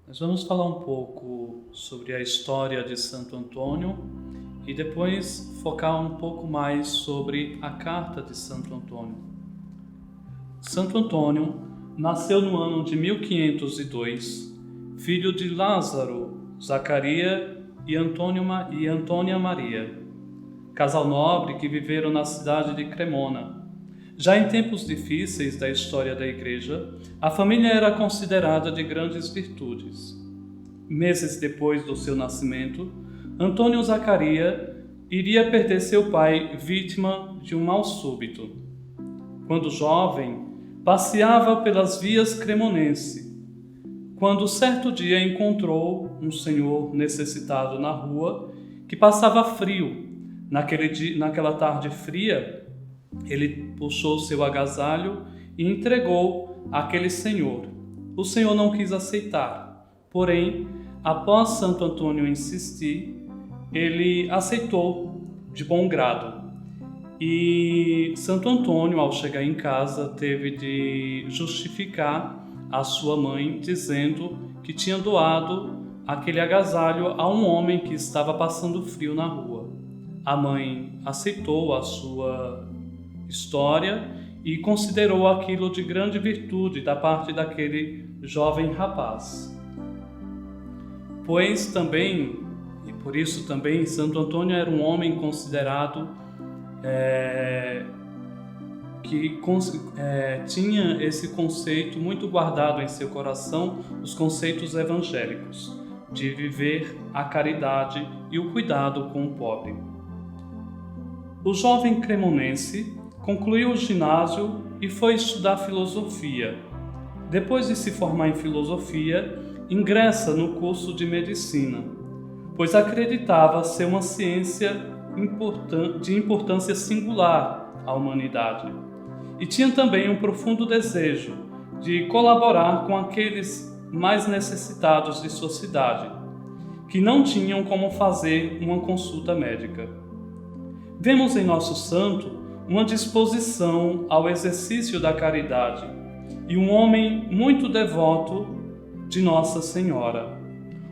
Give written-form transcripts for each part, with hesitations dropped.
Nós vamos falar um pouco sobre a história de Santo Antônio e depois focar um pouco mais sobre a carta de Santo Antônio. Santo Antônio nasceu no ano de 1502, filho de Lázaro, Zacaria e Antônia Maria, casal nobre que viveram na cidade de Cremona. Já em tempos difíceis da história da Igreja, a família era considerada de grandes virtudes. Meses depois do seu nascimento, Antônio Zacaria iria perder seu pai vítima de um mal súbito. Quando jovem, passeava pelas vias cremonenses, quando certo dia encontrou um senhor necessitado na rua que passava frio. Naquela tarde fria, ele puxou seu agasalho e entregou àquele senhor. O senhor não quis aceitar, porém, após Santo Antônio insistir, ele aceitou de bom grado. E Santo Antônio, ao chegar em casa, teve de justificar a sua mãe, dizendo que tinha doado aquele agasalho a um homem que estava passando frio na rua. A mãe aceitou a sua história e considerou aquilo de grande virtude da parte daquele jovem rapaz. Pois também, e por isso também, Santo Antônio era um homem considerado que tinha esse conceito muito guardado em seu coração, os conceitos evangélicos, de viver a caridade e o cuidado com o pobre. O jovem cremonense concluiu o ginásio e foi estudar filosofia. Depois de se formar em filosofia, ingressa no curso de medicina, pois acreditava ser uma ciência de importância singular à humanidade. E tinha também um profundo desejo de colaborar com aqueles mais necessitados de sua cidade, que não tinham como fazer uma consulta médica. Vemos em nosso santo uma disposição ao exercício da caridade e um homem muito devoto de Nossa Senhora,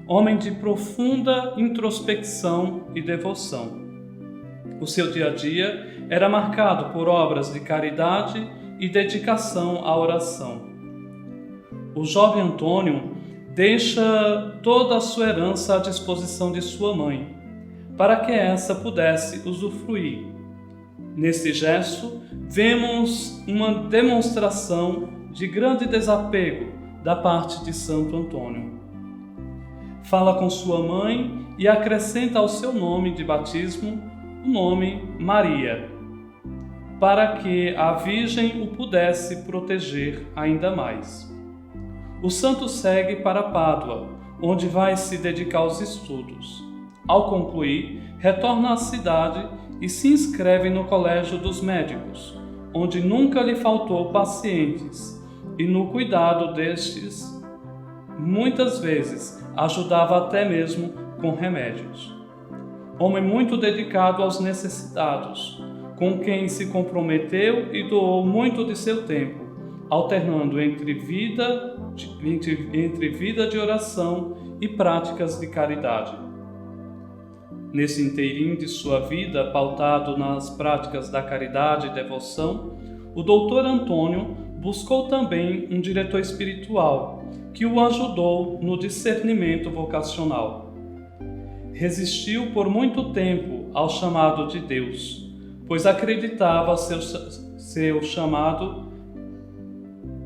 homem de profunda introspecção e devoção. O seu dia a dia era marcado por obras de caridade e dedicação à oração. O jovem Antônio deixa toda a sua herança à disposição de sua mãe, para que essa pudesse usufruir. Nesse gesto, vemos uma demonstração de grande desapego da parte de Santo Antônio. Fala com sua mãe e acrescenta ao seu nome de batismo o nome Maria, para que a Virgem o pudesse proteger ainda mais. O santo segue para Pádua, onde vai se dedicar aos estudos. Ao concluir, retorna à cidade e se inscreve no Colégio dos Médicos, onde nunca lhe faltou pacientes, e no cuidado destes, muitas vezes, ajudava até mesmo com remédios. Homem muito dedicado aos necessitados, com quem se comprometeu e doou muito de seu tempo, alternando entre vida de oração e práticas de caridade. Nesse inteirinho de sua vida, pautado nas práticas da caridade e devoção, o doutor Antônio buscou também um diretor espiritual que o ajudou no discernimento vocacional. Resistiu por muito tempo ao chamado de Deus, pois acreditava seu chamado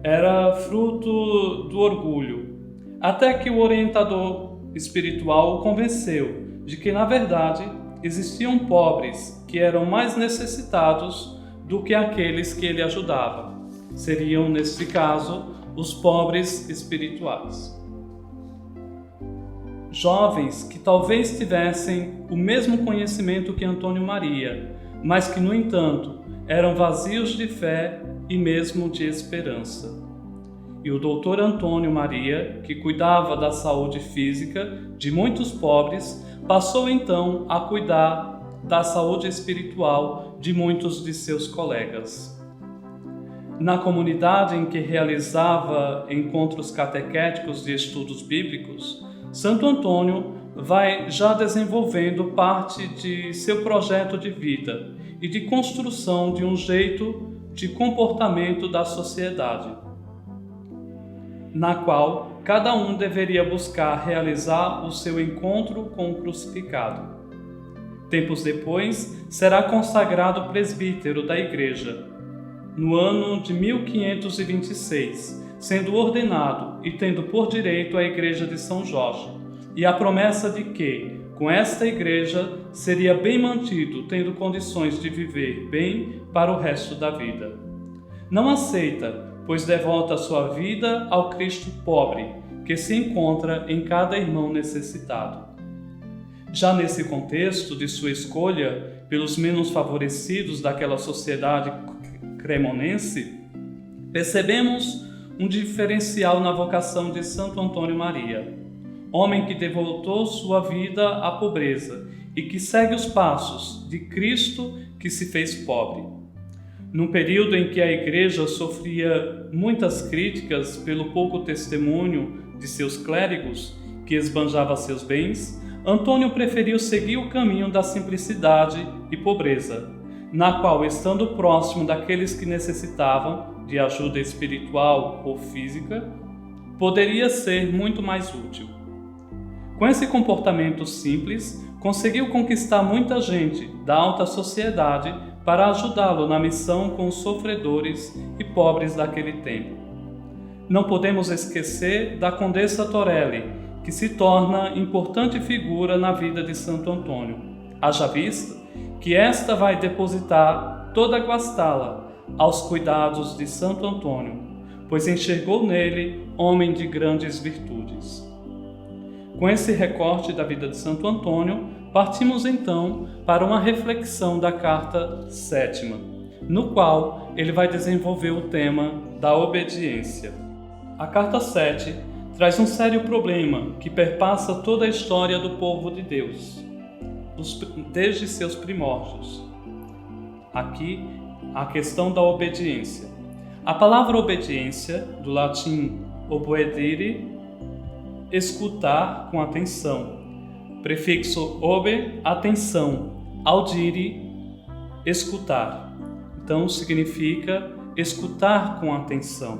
era fruto do orgulho, até que o orientador espiritual o convenceu de que, na verdade, existiam pobres que eram mais necessitados do que aqueles que ele ajudava. Seriam, neste caso, os pobres espirituais. Jovens que talvez tivessem o mesmo conhecimento que Antônio Maria, mas que, no entanto, eram vazios de fé e mesmo de esperança. E o doutor Antônio Maria, que cuidava da saúde física de muitos pobres, passou então a cuidar da saúde espiritual de muitos de seus colegas. Na comunidade em que realizava encontros catequéticos de estudos bíblicos, Santo Antônio vai já desenvolvendo parte de seu projeto de vida e de construção de um jeito de comportamento da sociedade, na qual cada um deveria buscar realizar o seu encontro com o crucificado. Tempos depois, será consagrado presbítero da Igreja, no ano de 1526, sendo ordenado e tendo por direito a Igreja de São Jorge, e a promessa de que, com esta igreja, seria bem mantido, tendo condições de viver bem para o resto da vida. Não aceita, pois devota sua vida ao Cristo pobre, que se encontra em cada irmão necessitado. Já nesse contexto de sua escolha pelos menos favorecidos daquela sociedade cremonense, percebemos um diferencial na vocação de Santo Antônio Maria, homem que devotou sua vida à pobreza e que segue os passos de Cristo que se fez pobre. Num período em que a Igreja sofria muitas críticas pelo pouco testemunho de seus clérigos, que esbanjava seus bens, Antônio preferiu seguir o caminho da simplicidade e pobreza, na qual, estando próximo daqueles que necessitavam de ajuda espiritual ou física, poderia ser muito mais útil. Com esse comportamento simples, conseguiu conquistar muita gente da alta sociedade para ajudá-lo na missão com os sofredores e pobres daquele tempo. Não podemos esquecer da Condessa Torelli, que se torna importante figura na vida de Santo Antônio, haja vista que esta vai depositar toda a Guastalla aos cuidados de Santo Antônio, pois enxergou nele homem de grandes virtudes. Com esse recorte da vida de Santo Antônio, partimos então para uma reflexão da carta 7ª, no qual ele vai desenvolver o tema da obediência. A carta 7 traz um sério problema que perpassa toda a história do povo de Deus, desde seus primórdios. Aqui, a questão da obediência. A palavra obediência, do latim oboedire, escutar com atenção. Prefixo obe, atenção. Audire, escutar. Então, significa escutar com atenção.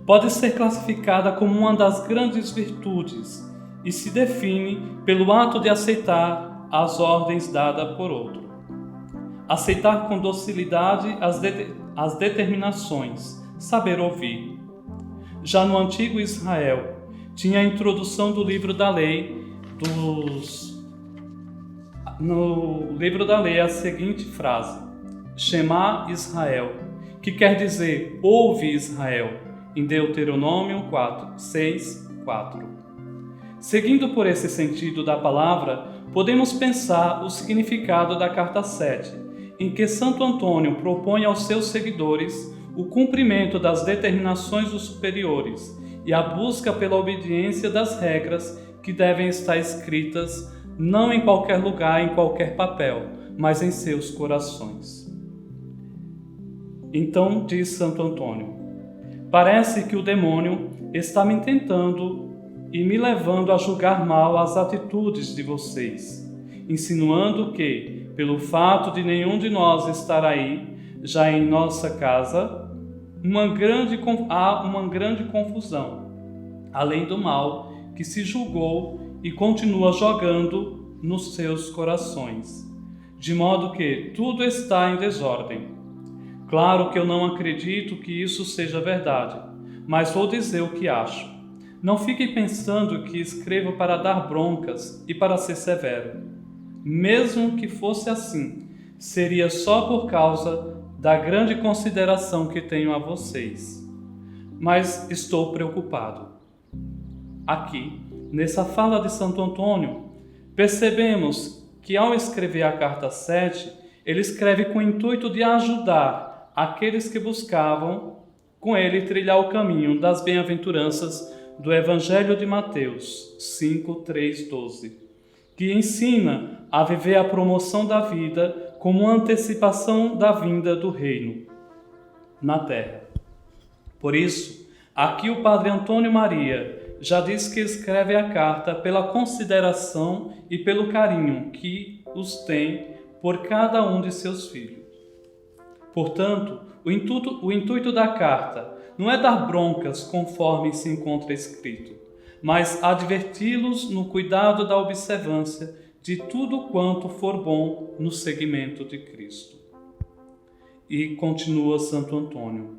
Pode ser classificada como uma das grandes virtudes e se define pelo ato de aceitar as ordens dadas por outro. Aceitar com docilidade as determinações, saber ouvir. Já no antigo Israel, tinha a introdução do livro da lei no livro da lei a seguinte frase: Shema Israel, que quer dizer ouve Israel, em Deuteronômio 6:4. Seguindo por esse sentido da palavra, podemos pensar o significado da carta 7, em que Santo Antônio propõe aos seus seguidores o cumprimento das determinações dos superiores e a busca pela obediência das regras que devem estar escritas não em qualquer lugar, em qualquer papel, mas em seus corações. Então diz Santo Antônio: parece que o demônio está me tentando e me levando a julgar mal as atitudes de vocês, insinuando que, pelo fato de nenhum de nós estar aí, já em nossa casa, há uma grande confusão, além do mal que se julgou e continua jogando nos seus corações, de modo que tudo está em desordem. Claro que eu não acredito que isso seja verdade, mas vou dizer o que acho. Não fiquem pensando que escrevo para dar broncas e para ser severo. Mesmo que fosse assim, seria só por causa da grande consideração que tenho a vocês. Mas estou preocupado. Aqui, nessa fala de Santo Antônio, percebemos que ao escrever a carta 7, ele escreve com o intuito de ajudar aqueles que buscavam com ele trilhar o caminho das bem-aventuranças do Evangelho de Mateus 5:3-12, que ensina a viver a promoção da vida como antecipação da vinda do reino. na terra. Por isso, aqui o Padre Antônio Maria já diz que escreve a carta pela consideração e pelo carinho que os tem por cada um de seus filhos. Portanto, o intuito da carta não é dar broncas conforme se encontra escrito, mas adverti-los no cuidado da observância de tudo quanto for bom no seguimento de Cristo. E continua Santo Antônio: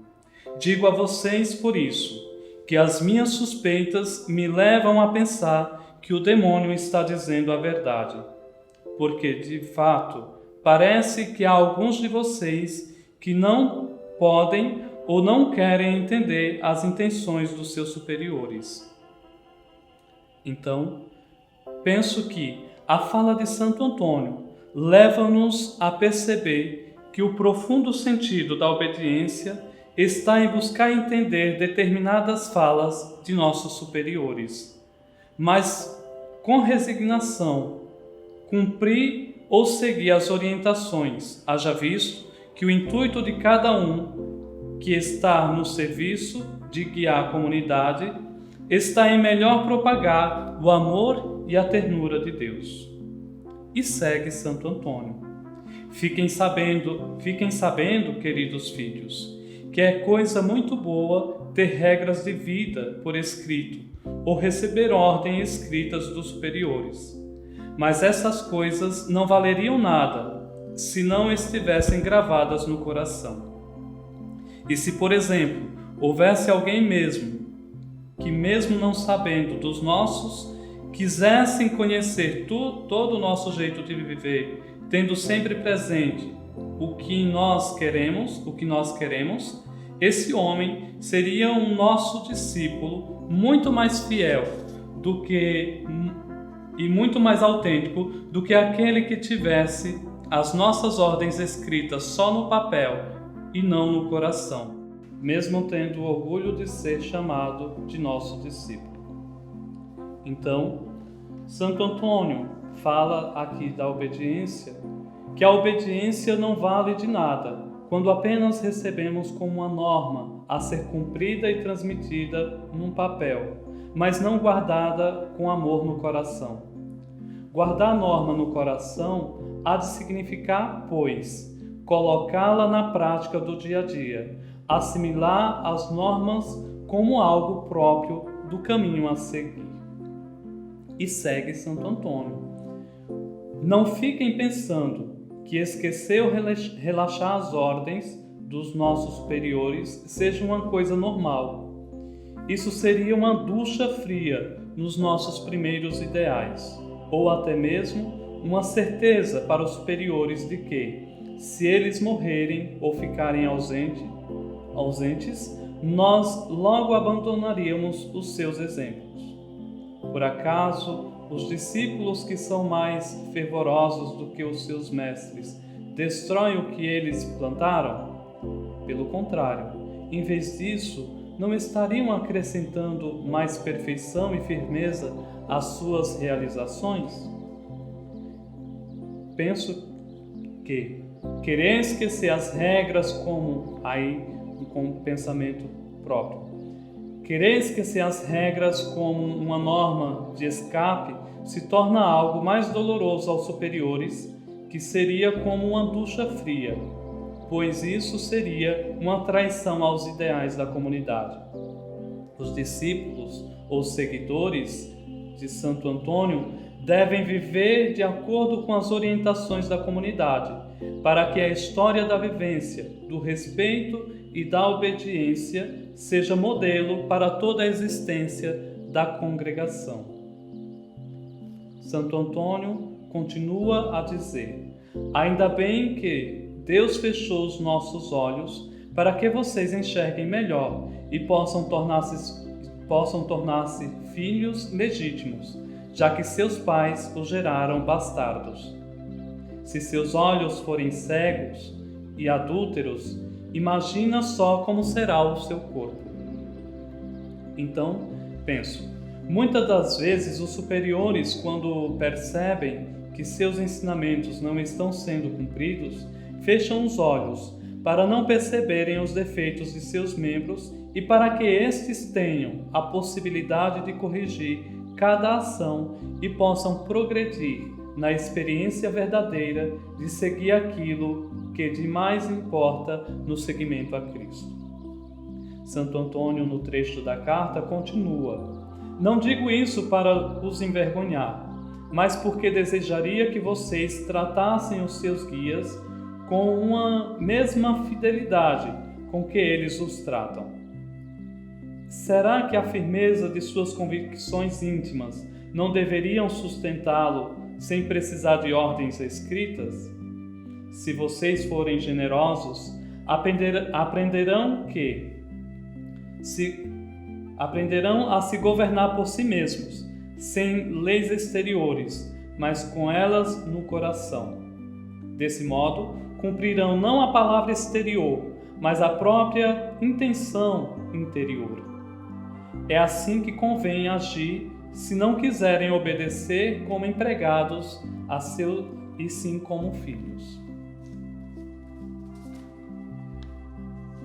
digo a vocês, por isso, que as minhas suspeitas me levam a pensar que o demônio está dizendo a verdade, porque, de fato, parece que há alguns de vocês que não podem ou não querem entender as intenções dos seus superiores. Então, penso que a fala de Santo Antônio leva-nos a perceber que o profundo sentido da obediência está em buscar entender determinadas falas de nossos superiores, mas com resignação, cumprir ou seguir as orientações, haja visto que o intuito de cada um que está no serviço de guiar a comunidade está em melhor propagar o amor e a ternura de Deus. E segue Santo Antônio: Fiquem sabendo, queridos filhos, que é coisa muito boa ter regras de vida por escrito ou receber ordens escritas dos superiores. Mas essas coisas não valeriam nada se não estivessem gravadas no coração. E se, por exemplo, houvesse alguém que mesmo não sabendo dos nossos, quisessem conhecer todo o nosso jeito de viver, tendo sempre presente o que nós queremos, esse homem seria um nosso discípulo muito mais fiel e muito mais autêntico do que aquele que tivesse as nossas ordens escritas só no papel e não no coração, mesmo tendo o orgulho de ser chamado de nosso discípulo. Então, Santo Antônio fala aqui da obediência, que a obediência não vale de nada quando apenas recebemos como uma norma a ser cumprida e transmitida num papel, mas não guardada com amor no coração. Guardar a norma no coração há de significar, pois, colocá-la na prática do dia a dia, assimilar as normas como algo próprio do caminho a seguir. E segue Santo Antônio: não fiquem pensando que esquecer ou relaxar as ordens dos nossos superiores seja uma coisa normal. Isso seria uma ducha fria nos nossos primeiros ideais, ou até mesmo uma certeza para os superiores de que, se eles morrerem ou ficarem ausentes, nós logo abandonaríamos os seus exemplos. Por acaso, os discípulos que são mais fervorosos do que os seus mestres destroem o que eles plantaram? Pelo contrário, em vez disso, não estariam acrescentando mais perfeição e firmeza às suas realizações? Penso que querer esquecer as regras com pensamento próprio. Querer esquecer as regras como uma norma de escape se torna algo mais doloroso aos superiores, que seria como uma ducha fria, pois isso seria uma traição aos ideais da comunidade. Os discípulos ou seguidores de Santo Antônio devem viver de acordo com as orientações da comunidade, para que a história da vivência, do respeito e da obediência seja modelo para toda a existência da congregação. Santo Antônio continua a dizer: ainda bem que Deus fechou os nossos olhos para que vocês enxerguem melhor e possam tornar-se filhos legítimos, já que seus pais os geraram bastardos. Se seus olhos forem cegos e adúlteros, imagina só como será o seu corpo. Então, penso, muitas das vezes os superiores, quando percebem que seus ensinamentos não estão sendo cumpridos, fecham os olhos para não perceberem os defeitos de seus membros e para que estes tenham a possibilidade de corrigir cada ação e possam progredir na experiência verdadeira de seguir aquilo que de mais importa no seguimento a Cristo. Santo Antônio, no trecho da carta, continua: não digo isso para os envergonhar, mas porque desejaria que vocês tratassem os seus guias com uma mesma fidelidade com que eles os tratam. Será que a firmeza de suas convicções íntimas não deveriam sustentá-lo sem precisar de ordens escritas? Se vocês forem generosos, aprenderão a se governar por si mesmos, sem leis exteriores, mas com elas no coração. Desse modo, cumprirão não a palavra exterior, mas a própria intenção interior. É assim que convém agir se não quiserem obedecer como empregados e sim como filhos.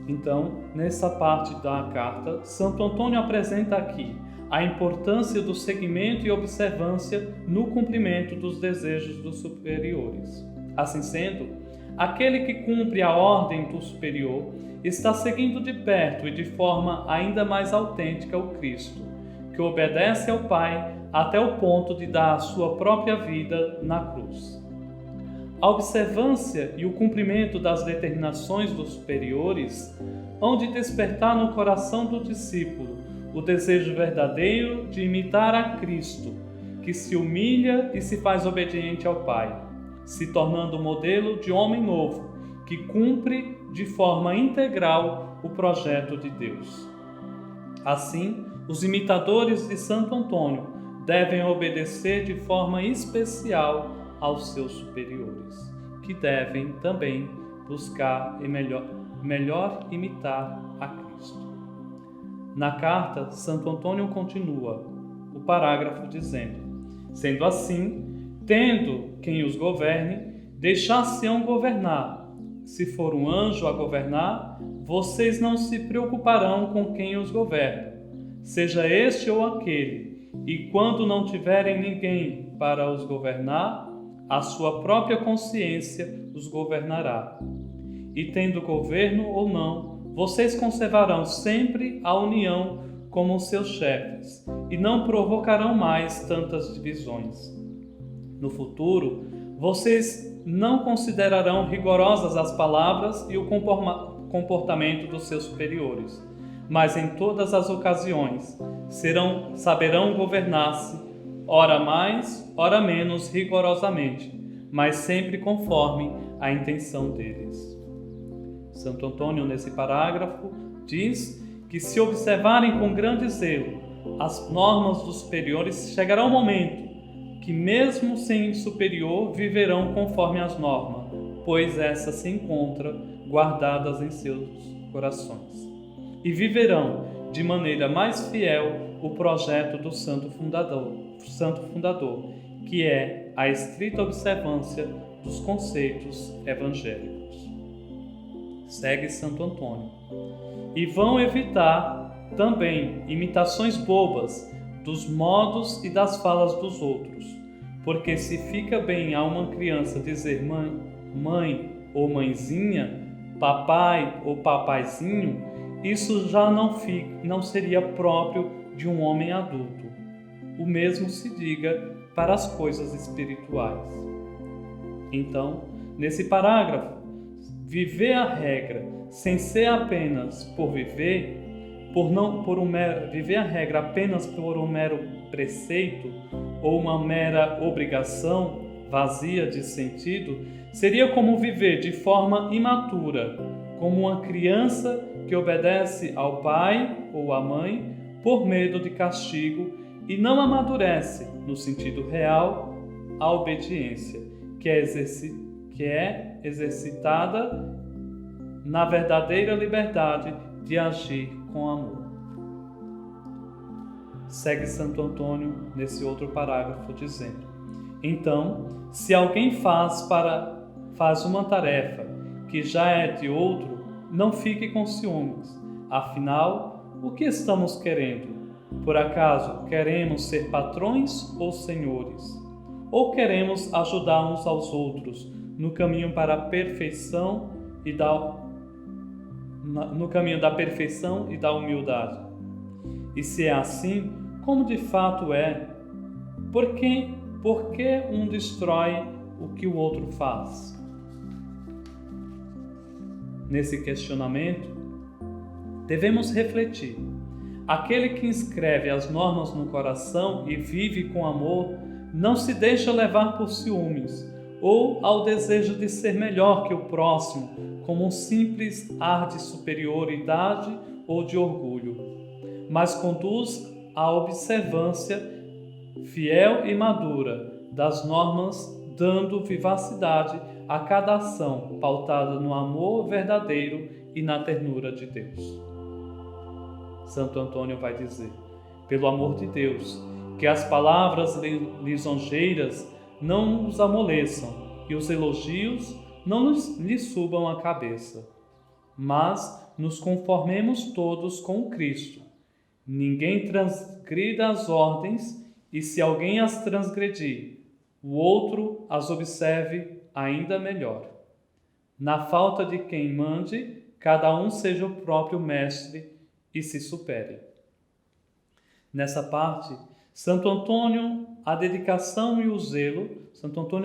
Então, nessa parte da carta, Santo Antônio apresenta aqui a importância do seguimento e observância no cumprimento dos desejos dos superiores. Assim sendo, aquele que cumpre a ordem do superior está seguindo de perto e de forma ainda mais autêntica o Cristo, que obedece ao Pai até o ponto de dar a sua própria vida na cruz. A observância e o cumprimento das determinações dos superiores hão de despertar no coração do discípulo o desejo verdadeiro de imitar a Cristo, que se humilha e se faz obediente ao Pai, se tornando modelo de homem novo, que cumpre de forma integral o projeto de Deus. Assim, os imitadores de Santo Antônio devem obedecer de forma especial aos seus superiores, que devem também buscar e melhor imitar a Cristo. Na carta, Santo Antônio continua o parágrafo dizendo: sendo assim, tendo quem os governe, deixar-se-ão governar. Se for um anjo a governar, vocês não se preocuparão com quem os governa, seja este ou aquele, e quando não tiverem ninguém para os governar, a sua própria consciência os governará. E tendo governo ou não, vocês conservarão sempre a união como seus chefes, e não provocarão mais tantas divisões. No futuro, vocês não considerarão rigorosas as palavras e o comportamento dos seus superiores, mas em todas as ocasiões saberão governar-se, ora mais, ora menos rigorosamente, mas sempre conforme a intenção deles. Santo Antônio, nesse parágrafo, diz que se observarem com grande zelo as normas dos superiores, chegará o momento que, mesmo sem superior, viverão conforme as normas, pois essas se encontram guardadas em seus corações. E viverão de maneira mais fiel o projeto do Santo Fundador, que é a estrita observância dos conceitos evangélicos. Segue Santo Antônio. E vão evitar também imitações bobas dos modos e das falas dos outros, porque se fica bem a uma criança dizer mãe ou mãezinha, papai ou papaizinho, isso já não seria próprio de um homem adulto. O mesmo se diga para as coisas espirituais. Então, nesse parágrafo, viver a regra sem ser apenas por viver, viver a regra apenas por um mero preceito ou uma mera obrigação vazia de sentido, seria como viver de forma imatura, como uma criança que obedece ao pai ou à mãe por medo de castigo e não amadurece, no sentido real, a obediência, que é exercitada na verdadeira liberdade de agir com amor. Segue Santo Antônio nesse outro parágrafo dizendo: então, se alguém faz uma tarefa que já é de outro, não fique com ciúmes. Afinal, o que estamos querendo? Por acaso queremos ser patrões ou senhores? Ou queremos ajudar uns aos outros no caminho para a perfeição e no caminho da perfeição e da humildade? E se é assim, como de fato é? Por que um destrói o que o outro faz? Nesse questionamento, devemos refletir. Aquele que inscreve as normas no coração e vive com amor não se deixa levar por ciúmes ou ao desejo de ser melhor que o próximo, como um simples ar de superioridade ou de orgulho, mas conduz à observância fiel e madura das normas, dando vivacidade a cada ação pautada no amor verdadeiro e na ternura de Deus. Santo Antônio vai dizer: pelo amor de Deus, que as palavras lisonjeiras não os amoleçam e os elogios não lhes subam a cabeça, mas nos conformemos todos com Cristo. Ninguém transgrida as ordens, e se alguém as transgredir, o outro as observe ainda melhor. Na falta de quem mande, cada um seja o próprio mestre e se supere. Nessa parte, Santo Antônio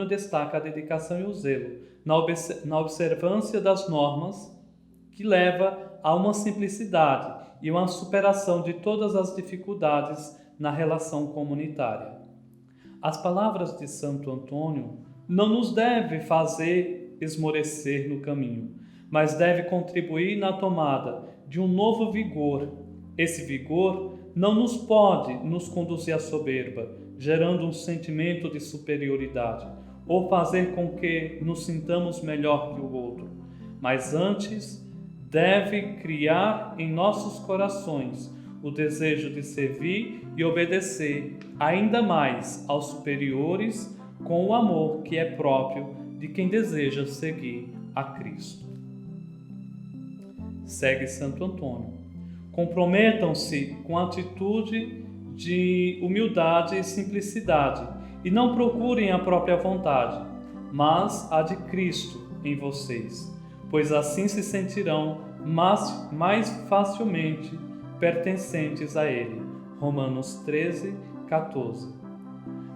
destaca a dedicação e o zelo na observância das normas, que leva a uma simplicidade e uma superação de todas as dificuldades na relação comunitária. As palavras de Santo Antônio não nos devem fazer esmorecer no caminho, mas deve contribuir na tomada de um novo vigor. Esse vigor não pode nos conduzir à soberba, gerando um sentimento de superioridade, ou fazer com que nos sintamos melhor que o outro, mas antes deve criar em nossos corações o desejo de servir e obedecer ainda mais aos superiores com o amor que é próprio de quem deseja seguir a Cristo. Segue Santo Antônio. Comprometam-se com a atitude de humildade e simplicidade e não procurem a própria vontade, mas a de Cristo em vocês, pois assim se sentirão mais facilmente pertencentes a Ele. Romanos 13, 14.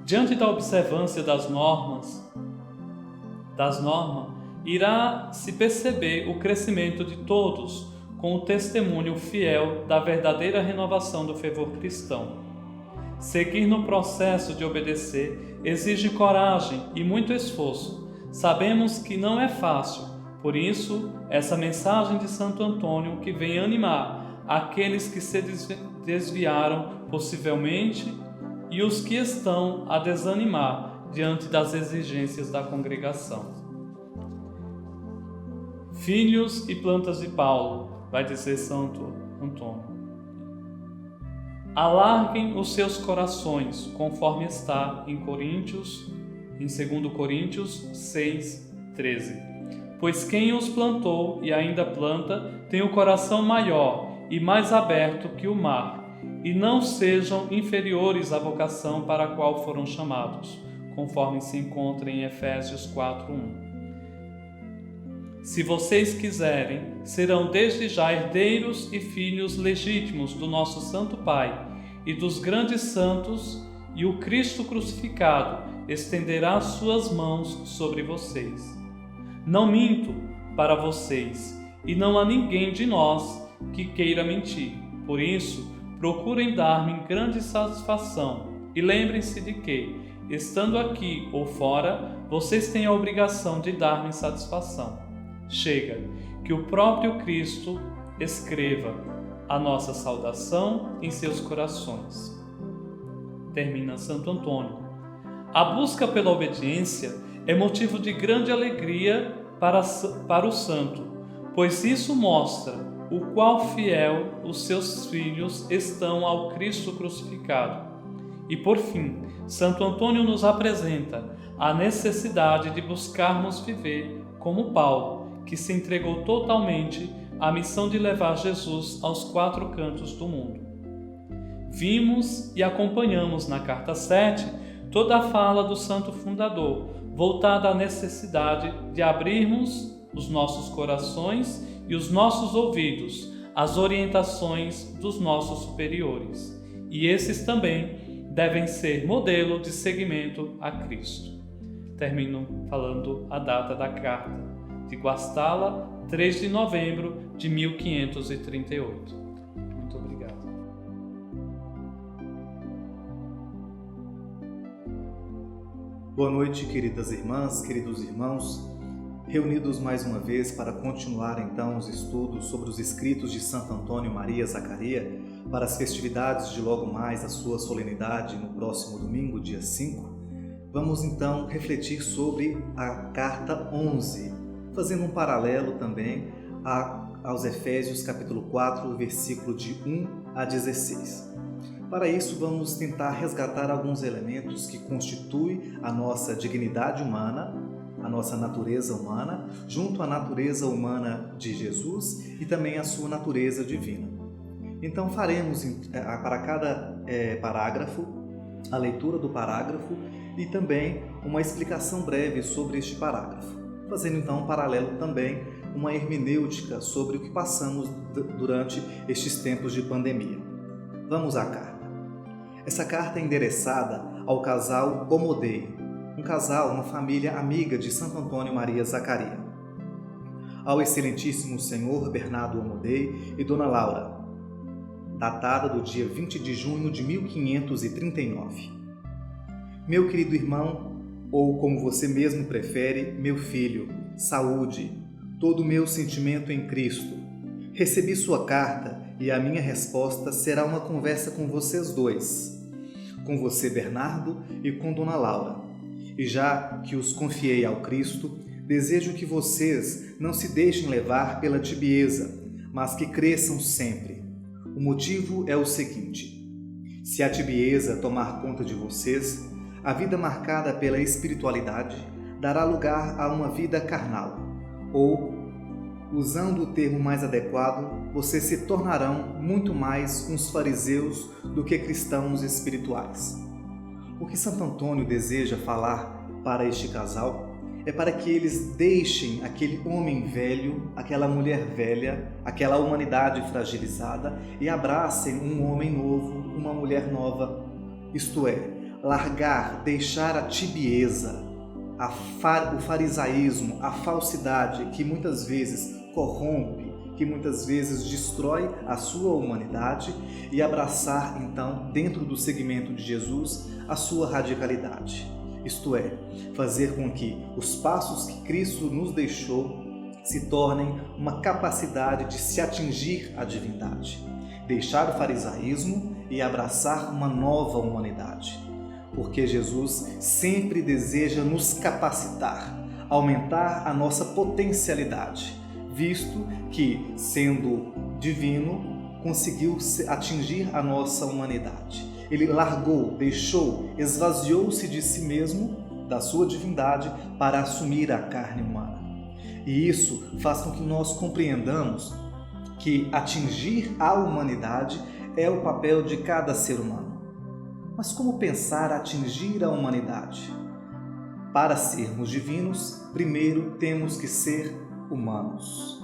Diante da observância das normas, irá se perceber o crescimento de todos com o testemunho fiel da verdadeira renovação do fervor cristão. Seguir no processo de obedecer exige coragem e muito esforço. Sabemos que não é fácil, por isso, essa mensagem de Santo Antônio que vem animar aqueles que se desviaram possivelmente e os que estão a desanimar diante das exigências da congregação. Filhos e plantas de Paulo, vai dizer Santo Antônio, alarguem os seus corações, conforme está em 2 Coríntios 6, 13. Pois quem os plantou e ainda planta tem o coração maior e mais aberto que o mar, e não sejam inferiores à vocação para a qual foram chamados, conforme se encontra em Efésios 4:1. Se vocês quiserem, serão desde já herdeiros e filhos legítimos do nosso Santo Pai e dos grandes santos, e o Cristo crucificado estenderá suas mãos sobre vocês. Não minto para vocês, e não há ninguém de nós que queira mentir. Por isso, procurem dar-me grande satisfação, e lembrem-se de que, estando aqui ou fora, vocês têm a obrigação de dar-me satisfação. Chega que o próprio Cristo escreva a nossa saudação em seus corações. Termina Santo Antônio. A busca pela obediência é motivo de grande alegria para o santo, pois isso mostra o qual fiel os seus filhos estão ao Cristo crucificado. E por fim, Santo Antônio nos apresenta a necessidade de buscarmos viver como Paulo, que se entregou totalmente à missão de levar Jesus aos 4 cantos do mundo. Vimos e acompanhamos na carta 7 toda a fala do santo fundador, voltada à necessidade de abrirmos os nossos corações e os nossos ouvidos às orientações dos nossos superiores. E esses também devem ser modelo de seguimento a Cristo. Termino falando a data da carta, de Guastalla, 3 de novembro de 1538. Muito obrigado. Boa noite, queridas irmãs, queridos irmãos, reunidos mais uma vez para continuar então os estudos sobre os escritos de Santo Antônio Maria Zaccaria para as festividades de logo mais a sua solenidade no próximo domingo, dia 5. Vamos então refletir sobre a carta 11, fazendo um paralelo também aos Efésios capítulo 4, versículo de 1 a 16. Para isso, vamos tentar resgatar alguns elementos que constituem a nossa dignidade humana, a nossa natureza humana, junto à natureza humana de Jesus e também a sua natureza divina. Então, faremos para cada parágrafo a leitura do parágrafo e também uma explicação breve sobre este parágrafo, fazendo então um paralelo também, uma hermenêutica sobre o que passamos durante estes tempos de pandemia. Vamos à carta. Essa carta é endereçada ao casal Omodei, um casal, uma família amiga de Santo Antônio Maria Zaccaria. Ao excelentíssimo senhor Bernardo Omodei e Dona Laura, datada do dia 20 de junho de 1539. Meu querido irmão, ou como você mesmo prefere, meu filho, saúde, todo o meu sentimento em Cristo. Recebi sua carta e a minha resposta será uma conversa com vocês dois, com você, Bernardo, e com Dona Laura. E já que os confiei ao Cristo, desejo que vocês não se deixem levar pela tibieza, mas que cresçam sempre. O motivo é o seguinte: se a tibieza tomar conta de vocês, a vida marcada pela espiritualidade dará lugar a uma vida carnal, ou, usando o termo mais adequado, vocês se tornarão muito mais uns fariseus do que cristãos espirituais. O que Santo Antônio deseja falar para este casal é para que eles deixem aquele homem velho, aquela mulher velha, aquela humanidade fragilizada e abracem um homem novo, uma mulher nova, isto é, largar, deixar a tibieza, o farisaísmo, a falsidade que muitas vezes corrompe, que muitas vezes destrói a sua humanidade e abraçar então, dentro do segmento de Jesus, a sua radicalidade. Isto é, fazer com que os passos que Cristo nos deixou se tornem uma capacidade de se atingir a divindade, deixar o farisaísmo e abraçar uma nova humanidade. Porque Jesus sempre deseja nos capacitar, aumentar a nossa potencialidade, visto que, sendo divino, conseguiu atingir a nossa humanidade. Ele largou, deixou, esvaziou-se de si mesmo, da sua divindade, para assumir a carne humana. E isso faz com que nós compreendamos que atingir a humanidade é o papel de cada ser humano. Mas como pensar atingir a humanidade? Para sermos divinos, primeiro temos que ser humanos.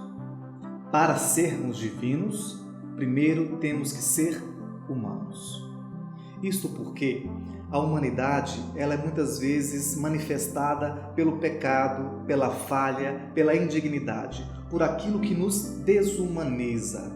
Para sermos divinos, primeiro temos que ser humanos. Isto porque a humanidade ela é muitas vezes manifestada pelo pecado, pela falha, pela indignidade, por aquilo que nos desumaniza.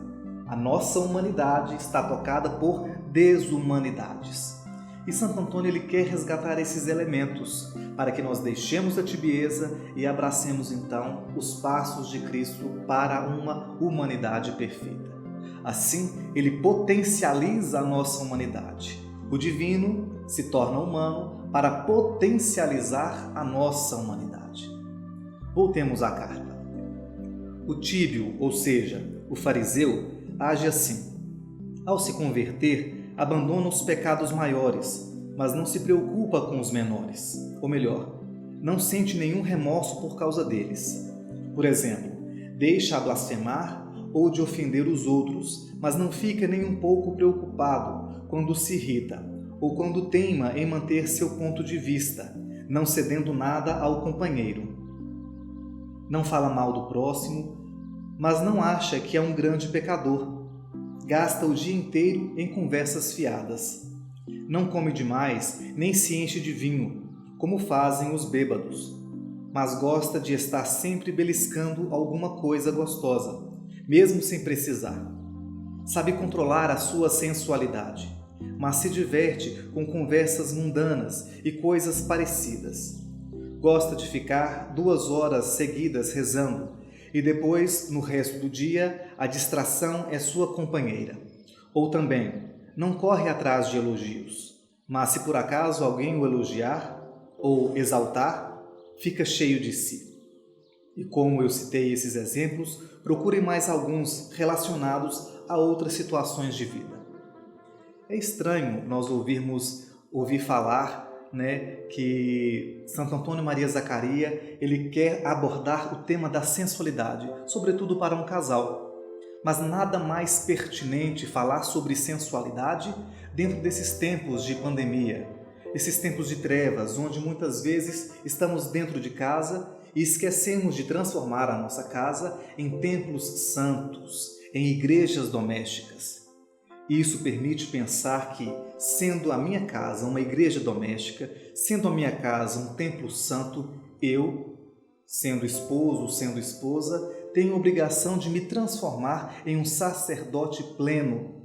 A nossa humanidade está tocada por desumanidades. E Santo Antônio ele quer resgatar esses elementos para que nós deixemos a tibieza e abracemos então os passos de Cristo para uma humanidade perfeita. Assim, ele potencializa a nossa humanidade. O divino se torna humano para potencializar a nossa humanidade. Voltemos à carta. O tíbio, ou seja, o fariseu, age assim. Ao se converter, abandona os pecados maiores, mas não se preocupa com os menores. Ou melhor, não sente nenhum remorso por causa deles. Por exemplo, deixa a blasfemar ou de ofender os outros, mas não fica nem um pouco preocupado quando se irrita ou quando teima em manter seu ponto de vista, não cedendo nada ao companheiro. Não fala mal do próximo, mas não acha que é um grande pecador. Gasta o dia inteiro em conversas fiadas. Não come demais, nem se enche de vinho, como fazem os bêbados, mas gosta de estar sempre beliscando alguma coisa gostosa, mesmo sem precisar. Sabe controlar a sua sensualidade, mas se diverte com conversas mundanas e coisas parecidas. Gosta de ficar 2 horas seguidas rezando e depois, no resto do dia, a distração é sua companheira. Ou também, não corre atrás de elogios, mas se por acaso alguém o elogiar ou exaltar, fica cheio de si. E como eu citei esses exemplos, procurem mais alguns relacionados a outras situações de vida. É estranho nós ouvir falar, que Santo Antônio Maria Zaccaria, ele quer abordar o tema da sensualidade, sobretudo para um casal. Mas nada mais pertinente falar sobre sensualidade dentro desses tempos de pandemia, esses tempos de trevas, onde muitas vezes estamos dentro de casa e esquecemos de transformar a nossa casa em templos santos, em igrejas domésticas. Isso permite pensar que, sendo a minha casa uma igreja doméstica, sendo a minha casa um templo santo, eu, sendo esposo, sendo esposa, tenho a obrigação de me transformar em um sacerdote pleno,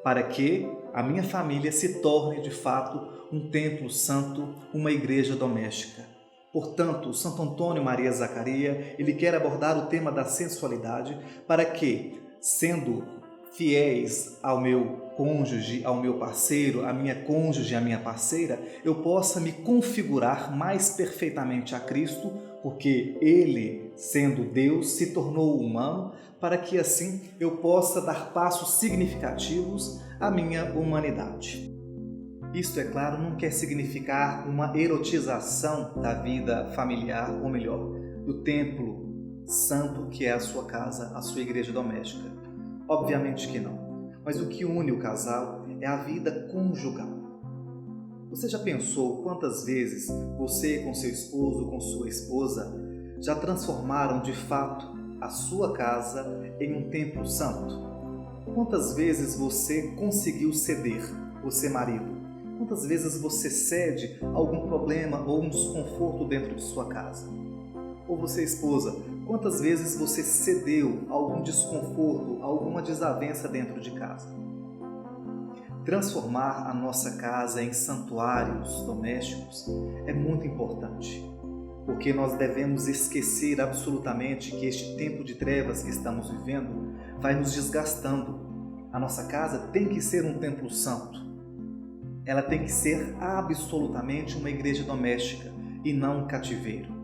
para que a minha família se torne, de fato, um templo santo, uma igreja doméstica. Portanto, Santo Antônio Maria Zaccaria, ele quer abordar o tema da sensualidade para que, sendo fiéis ao meu cônjuge, ao meu parceiro, à minha cônjuge, à minha parceira, eu possa me configurar mais perfeitamente a Cristo, porque Ele, sendo Deus, se tornou humano, para que assim eu possa dar passos significativos à minha humanidade. Isto, é claro, não quer significar uma erotização da vida familiar, ou melhor, do templo santo que é a sua casa, a sua igreja doméstica. Obviamente que não. Mas o que une o casal é a vida conjugal. Você já pensou quantas vezes você com seu esposo, com sua esposa, já transformaram de fato a sua casa em um templo santo? Quantas vezes você conseguiu ceder, você marido? Quantas vezes você cede a algum problema ou um desconforto dentro de sua casa? Ou você, esposa, quantas vezes você cedeu a algum desconforto, a alguma desavença dentro de casa? Transformar a nossa casa em santuários domésticos é muito importante, porque nós devemos esquecer absolutamente que este tempo de trevas que estamos vivendo vai nos desgastando. A nossa casa tem que ser um templo santo. Ela tem que ser absolutamente uma igreja doméstica e não um cativeiro.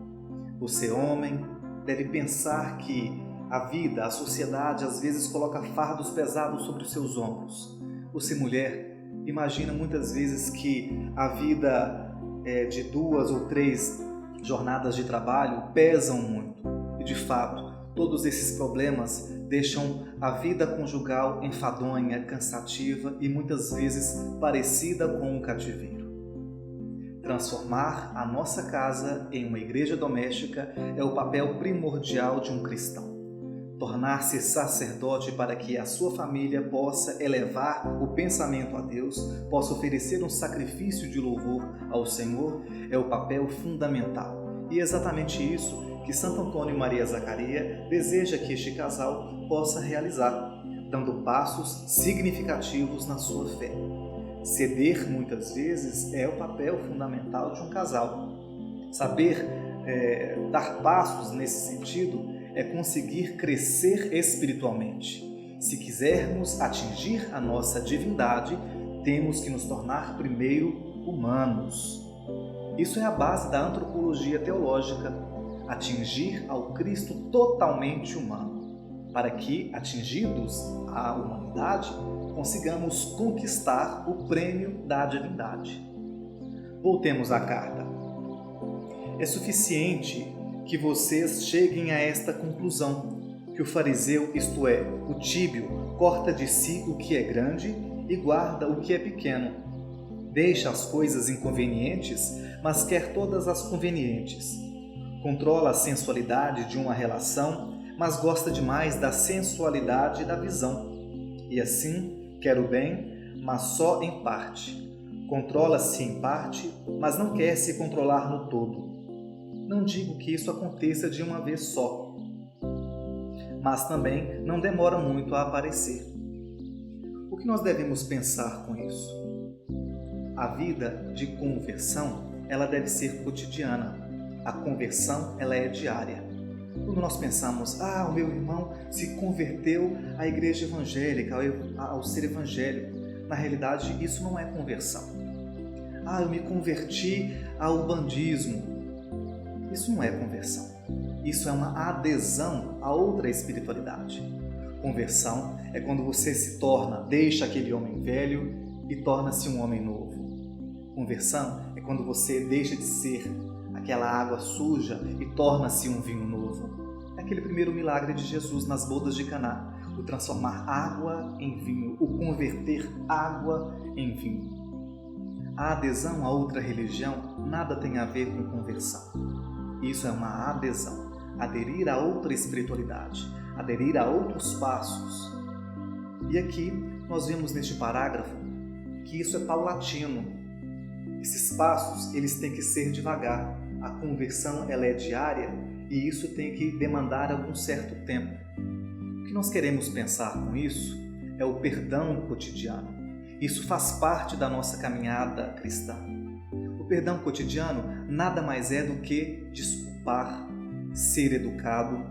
Você, homem, deve pensar que a vida, a sociedade, às vezes coloca fardos pesados sobre os seus ombros. Você, mulher, imagina muitas vezes que a vida de 2 ou 3 jornadas de trabalho pesam muito. E, de fato, todos esses problemas deixam a vida conjugal enfadonha, cansativa e muitas vezes parecida com um cativeiro. Transformar a nossa casa em uma igreja doméstica é o papel primordial de um cristão. Tornar-se sacerdote para que a sua família possa elevar o pensamento a Deus, possa oferecer um sacrifício de louvor ao Senhor, é o papel fundamental. E é exatamente isso que Santo Antônio Maria Zaccaria deseja que este casal possa realizar, dando passos significativos na sua fé. Ceder, muitas vezes, é o papel fundamental de um casal. Saber dar passos nesse sentido é conseguir crescer espiritualmente. Se quisermos atingir a nossa divindade, temos que nos tornar primeiro humanos. Isso é a base da antropologia teológica, atingir ao Cristo totalmente humano, para que, atingidos a humanidade, consigamos conquistar o prêmio da divindade. Voltemos à carta. É suficiente que vocês cheguem a esta conclusão. que o fariseu, isto é, o tíbio, corta de si o que é grande e guarda o que é pequeno. Deixa as coisas inconvenientes, mas quer todas as convenientes. Controla a sensualidade de uma relação, mas gosta demais da sensualidade da visão. E assim, quer o bem, mas só em parte. Controla-se em parte, mas não quer se controlar no todo. Não digo que isso aconteça de uma vez só, mas também não demora muito a aparecer. O que nós devemos pensar com isso? A vida de conversão, ela deve ser cotidiana. A conversão, ela é diária. Quando nós pensamos, o meu irmão se converteu à igreja evangélica, ao ser evangélico, na realidade isso não é conversão. Eu me converti ao bandismo. Isso não é conversão. Isso é uma adesão a outra espiritualidade. Conversão é quando você deixa aquele homem velho e torna-se um homem novo. Conversão é quando você deixa de ser aquela água suja e torna-se um vinho novo. É aquele primeiro milagre de Jesus nas bodas de Caná, o transformar água em vinho, o converter água em vinho. A adesão a outra religião nada tem a ver com conversão. Isso é uma adesão. Aderir a outra espiritualidade, aderir a outros passos. E aqui nós vemos neste parágrafo que isso é paulatino. Esses passos, eles têm que ser devagar. A conversão, ela é diária e isso tem que demandar algum certo tempo. O que nós queremos pensar com isso é o perdão cotidiano. Isso faz parte da nossa caminhada cristã. O perdão cotidiano nada mais é do que desculpar, ser educado,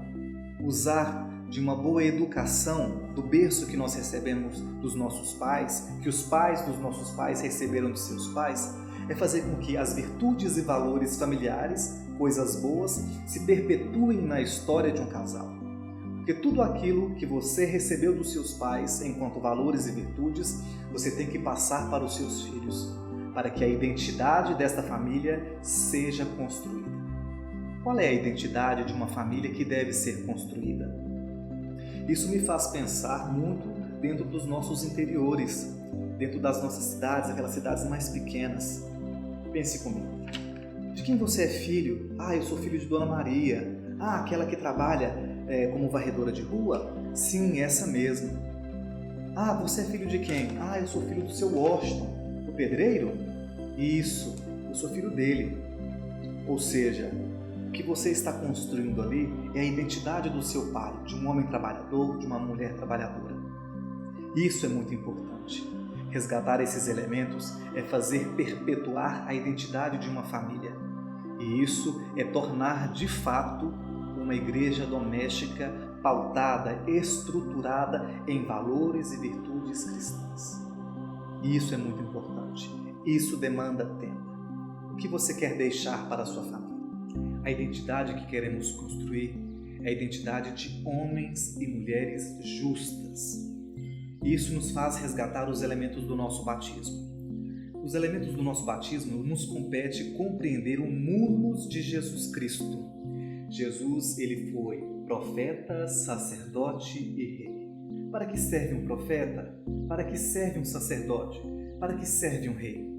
usar de uma boa educação do berço que nós recebemos dos nossos pais, que os pais dos nossos pais receberam de seus pais, é fazer com que as virtudes e valores familiares, coisas boas, se perpetuem na história de um casal. Porque tudo aquilo que você recebeu dos seus pais enquanto valores e virtudes, você tem que passar para os seus filhos, para que a identidade desta família seja construída. Qual é a identidade de uma família que deve ser construída? Isso me faz pensar muito dentro dos nossos interiores, dentro das nossas cidades, aquelas cidades mais pequenas. Pense comigo. De quem você é filho? Eu sou filho de Dona Maria. Aquela que trabalha como varredora de rua? Sim, essa mesmo. Você é filho de quem? Eu sou filho do seu Washington, o pedreiro? Isso, eu sou filho dele. Ou seja, o que você está construindo ali é a identidade do seu pai, de um homem trabalhador, de uma mulher trabalhadora. Isso é muito importante. Resgatar esses elementos é fazer perpetuar a identidade de uma família. E isso é tornar, de fato, uma igreja doméstica pautada, estruturada em valores e virtudes cristãs. E isso é muito importante. Isso demanda tempo. O que você quer deixar para a sua família? A identidade que queremos construir é a identidade de homens e mulheres justas. Isso nos faz resgatar os elementos do nosso batismo. Os elementos do nosso batismo nos compete compreender o munus de Jesus Cristo. Jesus, ele foi profeta, sacerdote e rei. Para que serve um profeta? Para que serve um sacerdote? Para que serve um rei?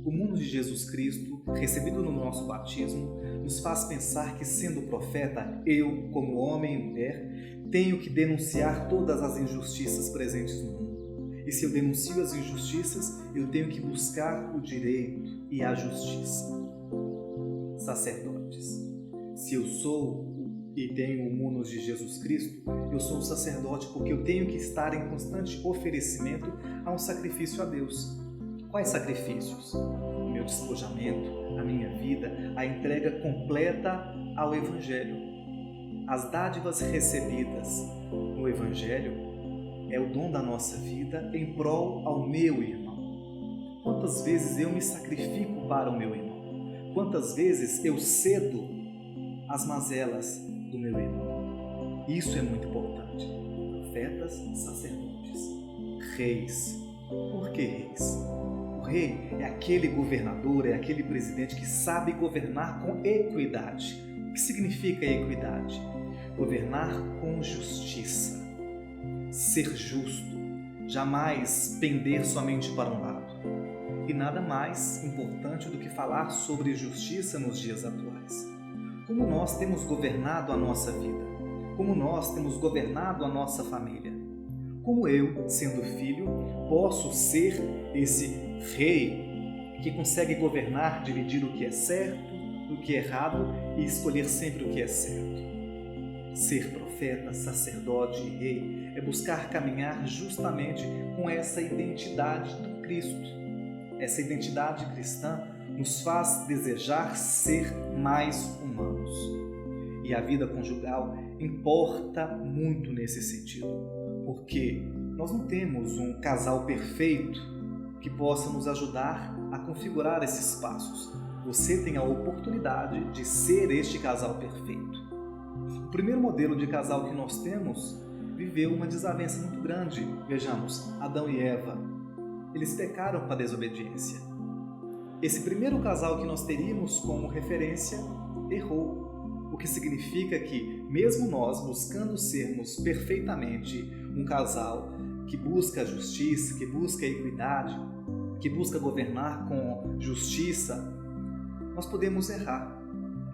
O munus de Jesus Cristo, recebido no nosso batismo, nos faz pensar que, sendo profeta, eu, como homem e mulher, tenho que denunciar todas as injustiças presentes no mundo. E se eu denuncio as injustiças, eu tenho que buscar o direito e a justiça. Sacerdotes. Se eu sou e tenho o munus de Jesus Cristo, eu sou um sacerdote porque eu tenho que estar em constante oferecimento a um sacrifício a Deus. Quais sacrifícios? O meu despojamento, a minha vida, a entrega completa ao Evangelho. As dádivas recebidas no Evangelho é o dom da nossa vida em prol ao meu irmão. Quantas vezes eu me sacrifico para o meu irmão? Quantas vezes eu cedo as mazelas do meu irmão? Isso é muito importante. Profetas, sacerdotes, reis. Por que reis? O rei é aquele governador, é aquele presidente que sabe governar com equidade. O que significa equidade? governar com justiça, ser justo, jamais pender somente para um lado. E nada mais importante do que falar sobre justiça nos dias atuais. Como nós temos governado a nossa vida, como nós temos governado a nossa família. Como eu, sendo filho, posso ser esse rei que consegue governar, dividir o que é certo, o que é errado e escolher sempre o que é certo. Ser profeta, sacerdote e rei é buscar caminhar justamente com essa identidade do Cristo. Essa identidade cristã nos faz desejar ser mais humanos. E a vida conjugal importa muito nesse sentido, porque nós não temos um casal perfeito que possa nos ajudar a configurar esses passos. Você tem a oportunidade de ser este casal perfeito. O primeiro modelo de casal que nós temos viveu uma desavença muito grande. Vejamos, Adão e Eva. Eles pecaram com a desobediência. Esse primeiro casal que nós teríamos como referência errou, o que significa que, mesmo nós buscando sermos perfeitamente um casal que busca a justiça, que busca a equidade, que busca governar com justiça, nós podemos errar,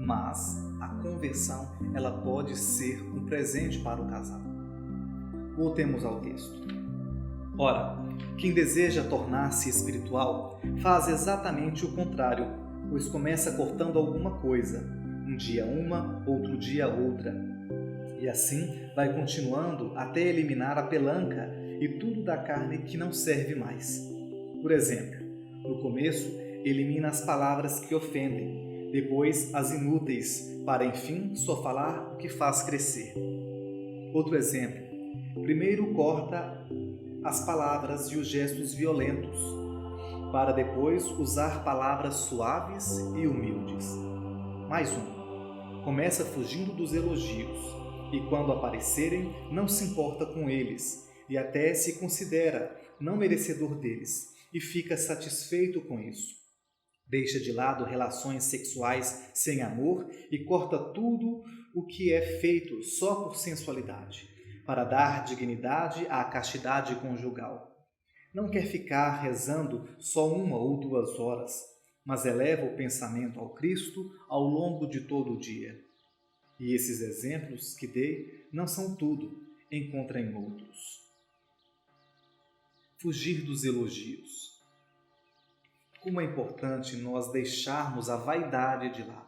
mas a conversão ela pode ser um presente para o casal. Voltemos ao texto. Ora, quem deseja tornar-se espiritual faz exatamente o contrário, pois começa cortando alguma coisa, um dia uma, outro dia outra. E assim vai continuando até eliminar a pelanca e tudo da carne que não serve mais. Por exemplo, no começo elimina as palavras que ofendem, depois as inúteis, para enfim só falar o que faz crescer. Outro exemplo, primeiro corta as palavras e os gestos violentos, para depois usar palavras suaves e humildes. Mais um, começa fugindo dos elogios, e quando aparecerem, não se importa com eles, e até se considera não merecedor deles, e fica satisfeito com isso. Deixa de lado relações sexuais sem amor e corta tudo o que é feito só por sensualidade, para dar dignidade à castidade conjugal. Não quer ficar rezando só 1 ou 2 horas, mas eleva o pensamento ao Cristo ao longo de todo o dia. E esses exemplos que dei não são tudo, encontra em outros. Fugir dos elogios. Como é importante nós deixarmos a vaidade de lado.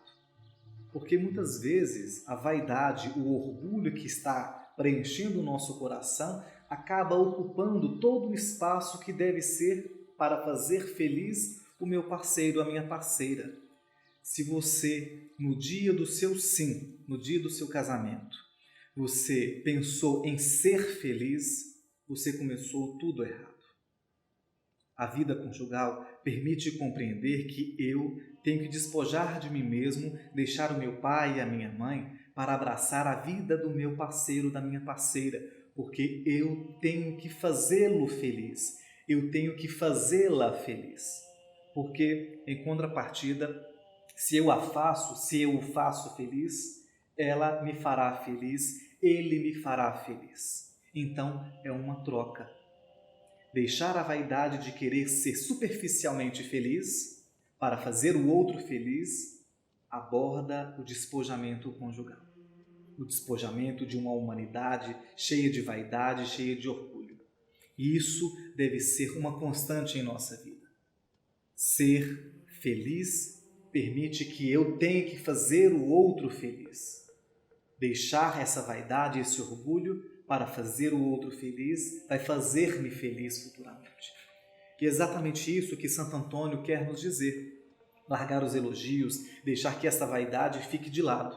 Porque muitas vezes a vaidade, o orgulho que está preenchendo o nosso coração, acaba ocupando todo o espaço que deve ser para fazer feliz o meu parceiro, a minha parceira. Se você, no dia do seu sim, no dia do seu casamento, você pensou em ser feliz, você começou tudo errado. A vida conjugal permite compreender que eu tenho que despojar de mim mesmo, deixar o meu pai e a minha mãe para abraçar a vida do meu parceiro, da minha parceira, porque eu tenho que fazê-lo feliz, eu tenho que fazê-la feliz. Porque, em contrapartida, se eu o faço feliz, ela me fará feliz, ele me fará feliz. Então, é uma troca. Deixar a vaidade de querer ser superficialmente feliz para fazer o outro feliz aborda o despojamento conjugal. O despojamento de uma humanidade cheia de vaidade, cheia de orgulho. E isso deve ser uma constante em nossa vida. Ser feliz permite que eu tenha que fazer o outro feliz. Deixar essa vaidade, esse orgulho, para fazer o outro feliz, vai fazer-me feliz futuramente. E é exatamente isso que Santo Antônio quer nos dizer. Largar os elogios, deixar que essa vaidade fique de lado,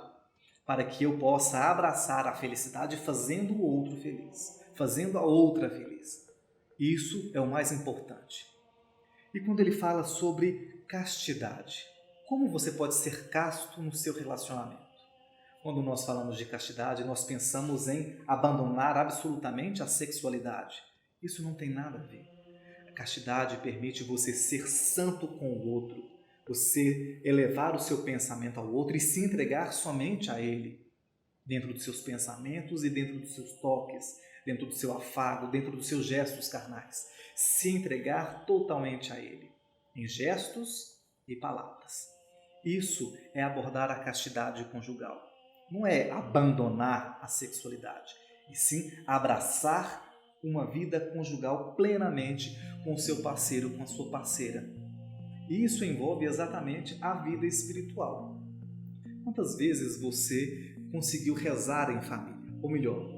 para que eu possa abraçar a felicidade fazendo o outro feliz, fazendo a outra feliz. Isso é o mais importante. E quando ele fala sobre castidade, como você pode ser casto no seu relacionamento? Quando nós falamos de castidade, nós pensamos em abandonar absolutamente a sexualidade. Isso não tem nada a ver. A castidade permite você ser santo com o outro, você elevar o seu pensamento ao outro e se entregar somente a ele. dentro dos seus pensamentos e dentro dos seus toques, dentro do seu afago, dentro dos seus gestos carnais. Se entregar totalmente a Ele, em gestos e palavras. Isso é abordar a castidade conjugal. Não é abandonar a sexualidade, e sim abraçar uma vida conjugal plenamente com o seu parceiro, com a sua parceira. E isso envolve exatamente a vida espiritual. Quantas vezes você conseguiu rezar em família? Ou melhor,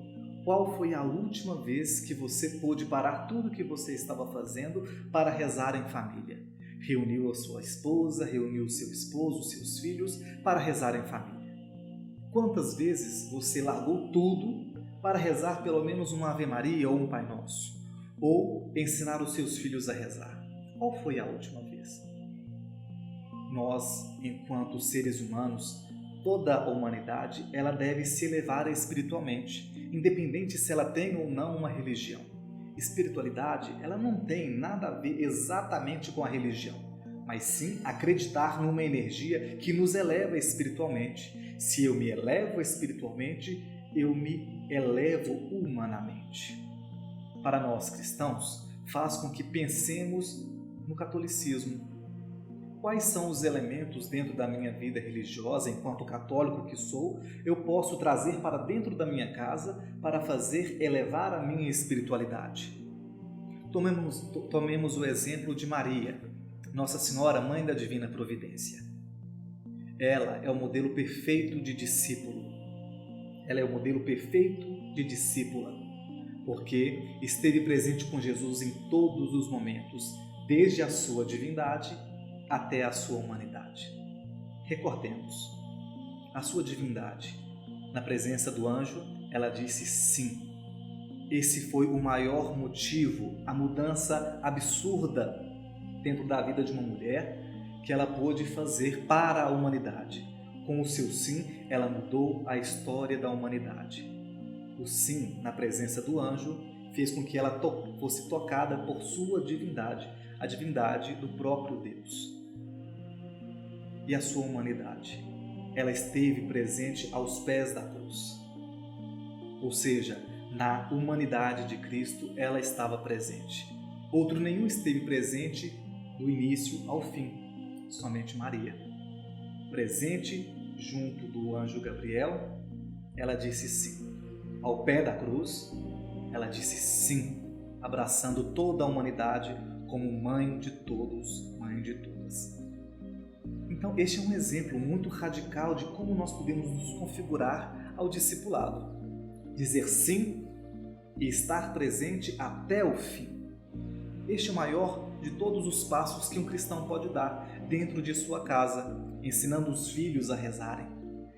qual foi a última vez que você pôde parar tudo o que você estava fazendo para rezar em família? Reuniu a sua esposa, reuniu o seu esposo, seus filhos para rezar em família. Quantas vezes você largou tudo para rezar pelo menos uma Ave Maria ou um Pai Nosso? Ou ensinar os seus filhos a rezar? Qual foi a última vez? Nós, enquanto seres humanos, toda a humanidade, ela deve se elevar espiritualmente, independente se ela tem ou não uma religião. Espiritualidade, ela não tem nada a ver exatamente com a religião, mas sim acreditar numa energia que nos eleva espiritualmente. Se eu me elevo espiritualmente, eu me elevo humanamente. Para nós cristãos, faz com que pensemos no catolicismo. Quais são os elementos dentro da minha vida religiosa, enquanto católico que sou, eu posso trazer para dentro da minha casa para fazer elevar a minha espiritualidade? Tomemos o exemplo de Maria, Nossa Senhora, Mãe da Divina Providência. Ela é o modelo perfeito de discípulo. Ela é o modelo perfeito de discípula, porque esteve presente com Jesus em todos os momentos, desde a sua divindade até a sua humanidade. Recordemos, a sua divindade, na presença do anjo, ela disse sim. Esse foi o maior motivo, a mudança absurda dentro da vida de uma mulher que ela pôde fazer para a humanidade. Com o seu sim, ela mudou a história da humanidade. O sim, na presença do anjo, fez com que ela fosse tocada por sua divindade, a divindade do próprio Deus. E a sua humanidade, ela esteve presente aos pés da cruz. Ou seja, na humanidade de Cristo, ela estava presente. Outro nenhum esteve presente do início ao fim, somente Maria. Presente junto do anjo Gabriel, ela disse sim. Ao pé da cruz, ela disse sim, abraçando toda a humanidade como mãe de todos, mãe de todas. Então, este é um exemplo muito radical de como nós podemos nos configurar ao discipulado. Dizer sim e estar presente até o fim. Este é o maior de todos os passos que um cristão pode dar dentro de sua casa, ensinando os filhos a rezarem,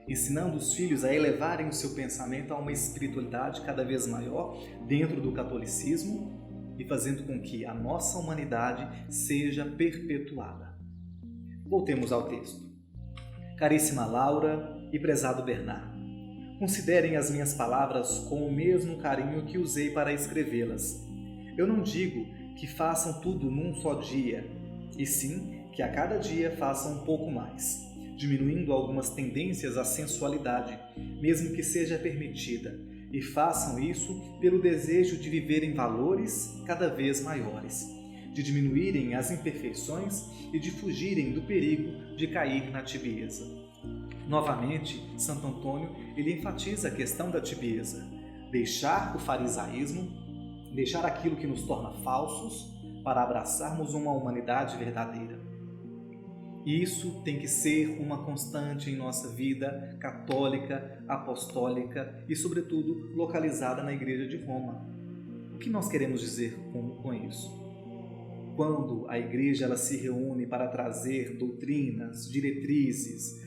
ensinando os filhos a elevarem o seu pensamento a uma espiritualidade cada vez maior dentro do catolicismo e fazendo com que a nossa humanidade seja perpetuada. Voltemos ao texto. Caríssima Laura e prezado Bernard, considerem as minhas palavras com o mesmo carinho que usei para escrevê-las. Eu não digo que façam tudo num só dia, e sim que a cada dia façam um pouco mais, diminuindo algumas tendências à sensualidade, mesmo que seja permitida, e façam isso pelo desejo de viverem valores cada vez maiores, de diminuírem as imperfeições e de fugirem do perigo de cair na tibieza. Novamente, Santo Antônio ele enfatiza a questão da tibieza, deixar o farisaísmo, deixar aquilo que nos torna falsos para abraçarmos uma humanidade verdadeira. E isso tem que ser uma constante em nossa vida católica, apostólica e, sobretudo, localizada na Igreja de Roma. O que nós queremos dizer com isso? Quando a Igreja ela se reúne para trazer doutrinas, diretrizes,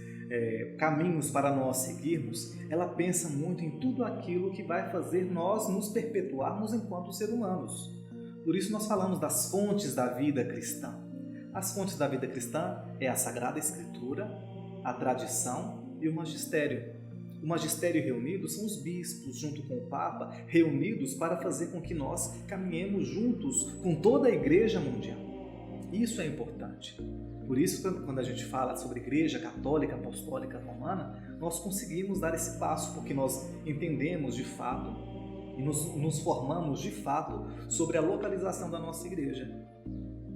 caminhos para nós seguirmos, ela pensa muito em tudo aquilo que vai fazer nós nos perpetuarmos enquanto seres humanos. Por isso nós falamos das fontes da vida cristã. As fontes da vida cristã é a Sagrada Escritura, a tradição e o magistério. O magistério reunido são os bispos, junto com o Papa, reunidos para fazer com que nós caminhemos juntos com toda a Igreja mundial. Isso é importante. Por isso, quando a gente fala sobre Igreja Católica Apostólica Romana, nós conseguimos dar esse passo, porque nós entendemos de fato e nos formamos de fato sobre a localização da nossa igreja.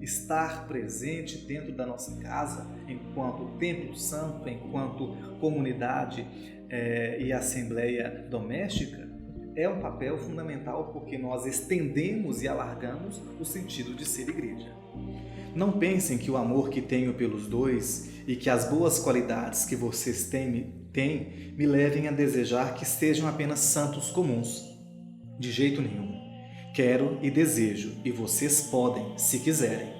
Estar presente dentro da nossa casa, enquanto templo santo, enquanto comunidade e assembleia doméstica, é um papel fundamental, porque nós estendemos e alargamos o sentido de ser igreja. Não pensem que o amor que tenho pelos dois e que as boas qualidades que vocês têm me levem a desejar que sejam apenas santos comuns. De jeito nenhum. Quero e desejo, e vocês podem, se quiserem,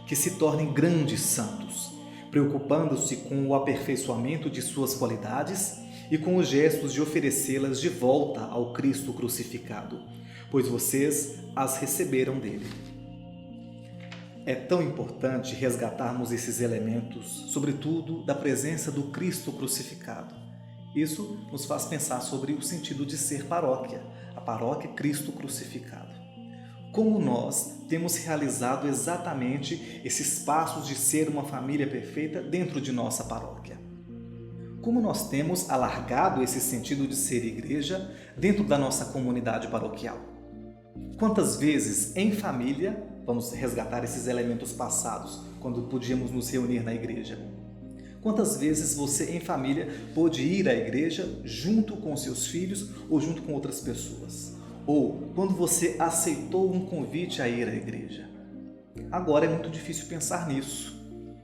que se tornem grandes santos, preocupando-se com o aperfeiçoamento de suas qualidades e com os gestos de oferecê-las de volta ao Cristo crucificado, pois vocês as receberam dele. É tão importante resgatarmos esses elementos, sobretudo da presença do Cristo crucificado. Isso nos faz pensar sobre o sentido de ser paróquia, a paróquia Cristo crucificado. Como nós temos realizado exatamente esses passos de ser uma família perfeita dentro de nossa paróquia? Como nós temos alargado esse sentido de ser igreja dentro da nossa comunidade paroquial? Quantas vezes em família, vamos resgatar esses elementos passados, quando podíamos nos reunir na igreja? Quantas vezes você em família pôde ir à igreja junto com seus filhos ou junto com outras pessoas? Ou quando você aceitou um convite a ir à igreja? Agora é muito difícil pensar nisso,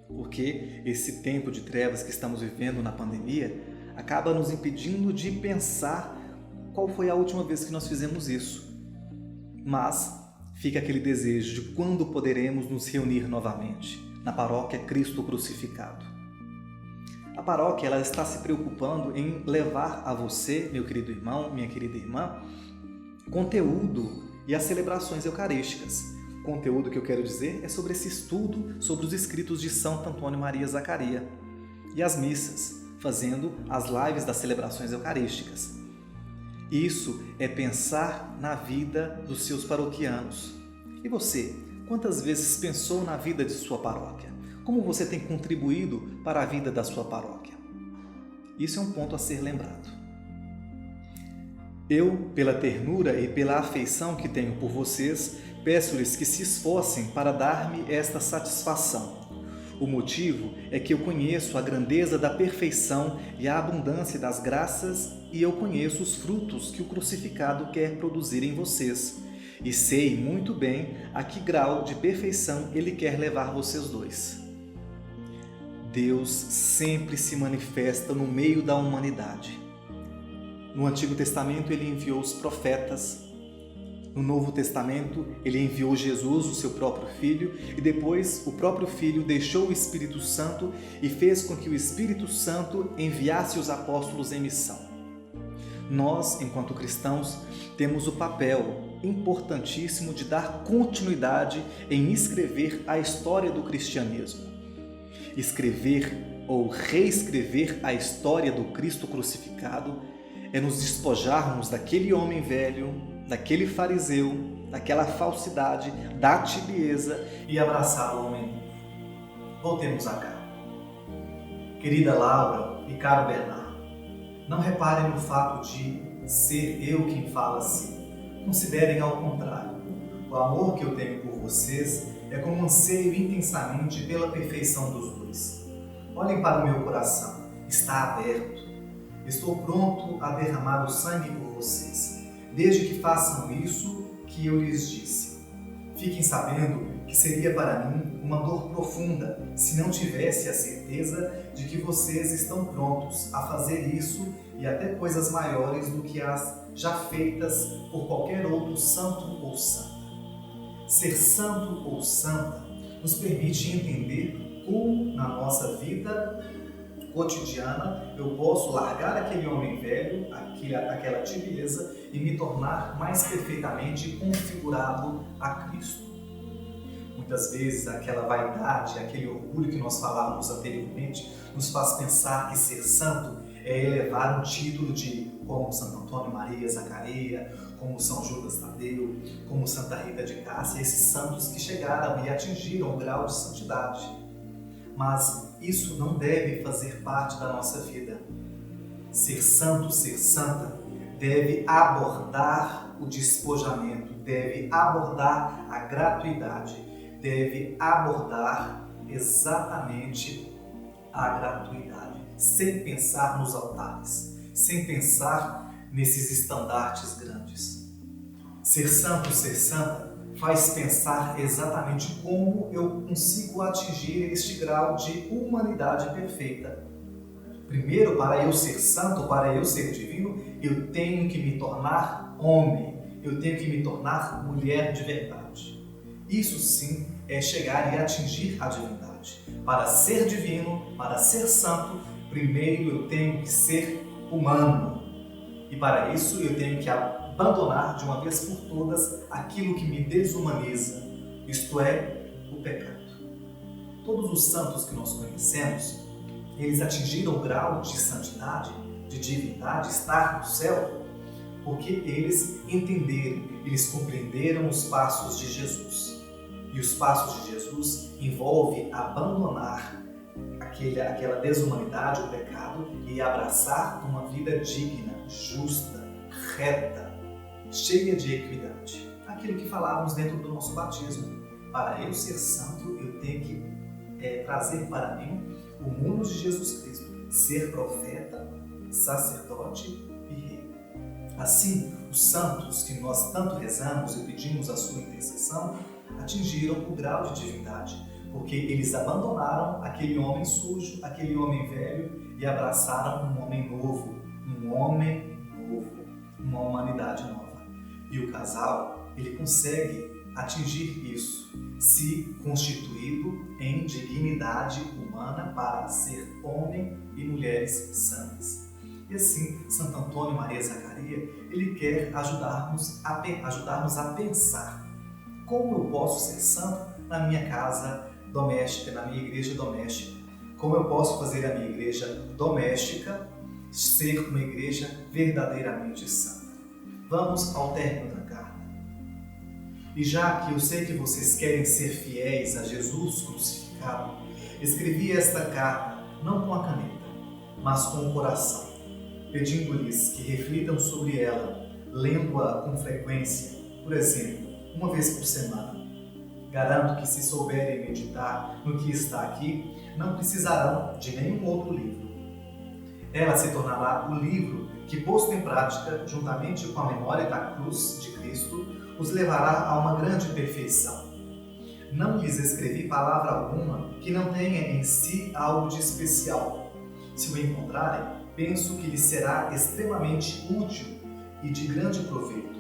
porque esse tempo de trevas que estamos vivendo na pandemia acaba nos impedindo de pensar qual foi a última vez que nós fizemos isso. Mas fica aquele desejo de quando poderemos nos reunir novamente na paróquia Cristo Crucificado. A paróquia ela está se preocupando em levar a você, meu querido irmão, minha querida irmã, conteúdo e as celebrações eucarísticas. Conteúdo que eu quero dizer é sobre esse estudo sobre os escritos de Santo Antônio Maria Zaccaria e as missas, fazendo as lives das celebrações eucarísticas. Isso é pensar na vida dos seus paroquianos. E você, quantas vezes pensou na vida de sua paróquia? Como você tem contribuído para a vida da sua paróquia? Isso é um ponto a ser lembrado. Eu, pela ternura e pela afeição que tenho por vocês, peço-lhes que se esforcem para dar-me esta satisfação. O motivo é que eu conheço a grandeza da perfeição e a abundância das graças, e eu conheço os frutos que o crucificado quer produzir em vocês, e sei muito bem a que grau de perfeição ele quer levar vocês dois. Deus sempre se manifesta no meio da humanidade. No Antigo Testamento ele enviou os profetas. No Novo Testamento, ele enviou Jesus, o seu próprio Filho, e depois o próprio Filho deixou o Espírito Santo e fez com que o Espírito Santo enviasse os apóstolos em missão. Nós, enquanto cristãos, temos o papel importantíssimo de dar continuidade em escrever a história do cristianismo. Escrever ou reescrever a história do Cristo crucificado é nos despojarmos daquele homem velho, daquele fariseu, daquela falsidade, da tibieza e abraçar o homem novo. Voltemos a cá. Querida Laura e caro Bernardo, não reparem no fato de ser eu quem fala assim. Considerem ao contrário. O amor que eu tenho por vocês é como anseio intensamente pela perfeição dos dois. Olhem para o meu coração. Está aberto. Estou pronto a derramar o sangue por vocês. Desde que façam isso que eu lhes disse. Fiquem sabendo que seria para mim uma dor profunda se não tivesse a certeza de que vocês estão prontos a fazer isso e até coisas maiores do que as já feitas por qualquer outro santo ou santa. Ser santo ou santa nos permite entender como na nossa vida cotidiana eu posso largar aquele homem velho, aquela tibieza e me tornar mais perfeitamente configurado a Cristo. Muitas vezes aquela vaidade, aquele orgulho que nós falávamos anteriormente nos faz pensar que ser santo é elevar um título de como Santo Antônio Maria Zaccaria, como São Judas Tadeu, como Santa Rita de Cássia, esses santos que chegaram e atingiram o grau de santidade. mas isso não deve fazer parte da nossa vida. Ser santo, ser santa, deve abordar o despojamento, deve abordar a gratuidade, deve abordar exatamente a gratuidade, sem pensar nos altares, sem pensar nesses estandartes grandes. Ser santo, ser santa, faz pensar exatamente como eu consigo atingir este grau de humanidade perfeita. Primeiro, para eu ser santo, para eu ser divino, eu tenho que me tornar homem, eu tenho que me tornar mulher de verdade. Isso sim é chegar e atingir a divindade. Para ser divino, para ser santo, primeiro eu tenho que ser humano. E para isso eu tenho que abandonar de uma vez por todas aquilo que me desumaniza, isto é, o pecado. Todos os santos que nós conhecemos, eles atingiram o grau de santidade, de divindade, estar no céu, porque eles entenderam, eles compreenderam os passos de Jesus. E os passos de Jesus envolvem abandonar aquela desumanidade, o pecado, e abraçar uma vida digna, justa, reta, cheia de equidade. Aquilo que falávamos dentro do nosso batismo. Para eu ser santo, eu tenho que trazer para mim o mundo de Jesus Cristo, ser profeta, sacerdote e rei. Assim, os santos que nós tanto rezamos e pedimos a sua intercessão, atingiram o grau de divindade, porque eles abandonaram aquele homem sujo, aquele homem velho e abraçaram um homem novo, uma humanidade nova. E o casal, ele consegue atingir isso, se constituído em dignidade humana para ser homem e mulheres santas. E assim, Santo Antônio Maria Zacaria, ele quer ajudarmos a pensar como eu posso ser santo na minha casa doméstica, na minha igreja doméstica. Como eu posso fazer a minha igreja doméstica ser uma igreja verdadeiramente santa. Vamos ao término da carta. E já que eu sei que vocês querem ser fiéis a Jesus crucificado, escrevi esta carta não com a caneta, mas com o coração, pedindo-lhes que reflitam sobre ela, lendo-a com frequência, por exemplo, uma vez por semana. Garanto que se souberem meditar no que está aqui, não precisarão de nenhum outro livro. Ela se tornará o livro que, posto em prática, juntamente com a memória da cruz de Cristo, os levará a uma grande perfeição. Não lhes escrevi palavra alguma que não tenha em si algo de especial. Se o encontrarem, penso que lhes será extremamente útil e de grande proveito.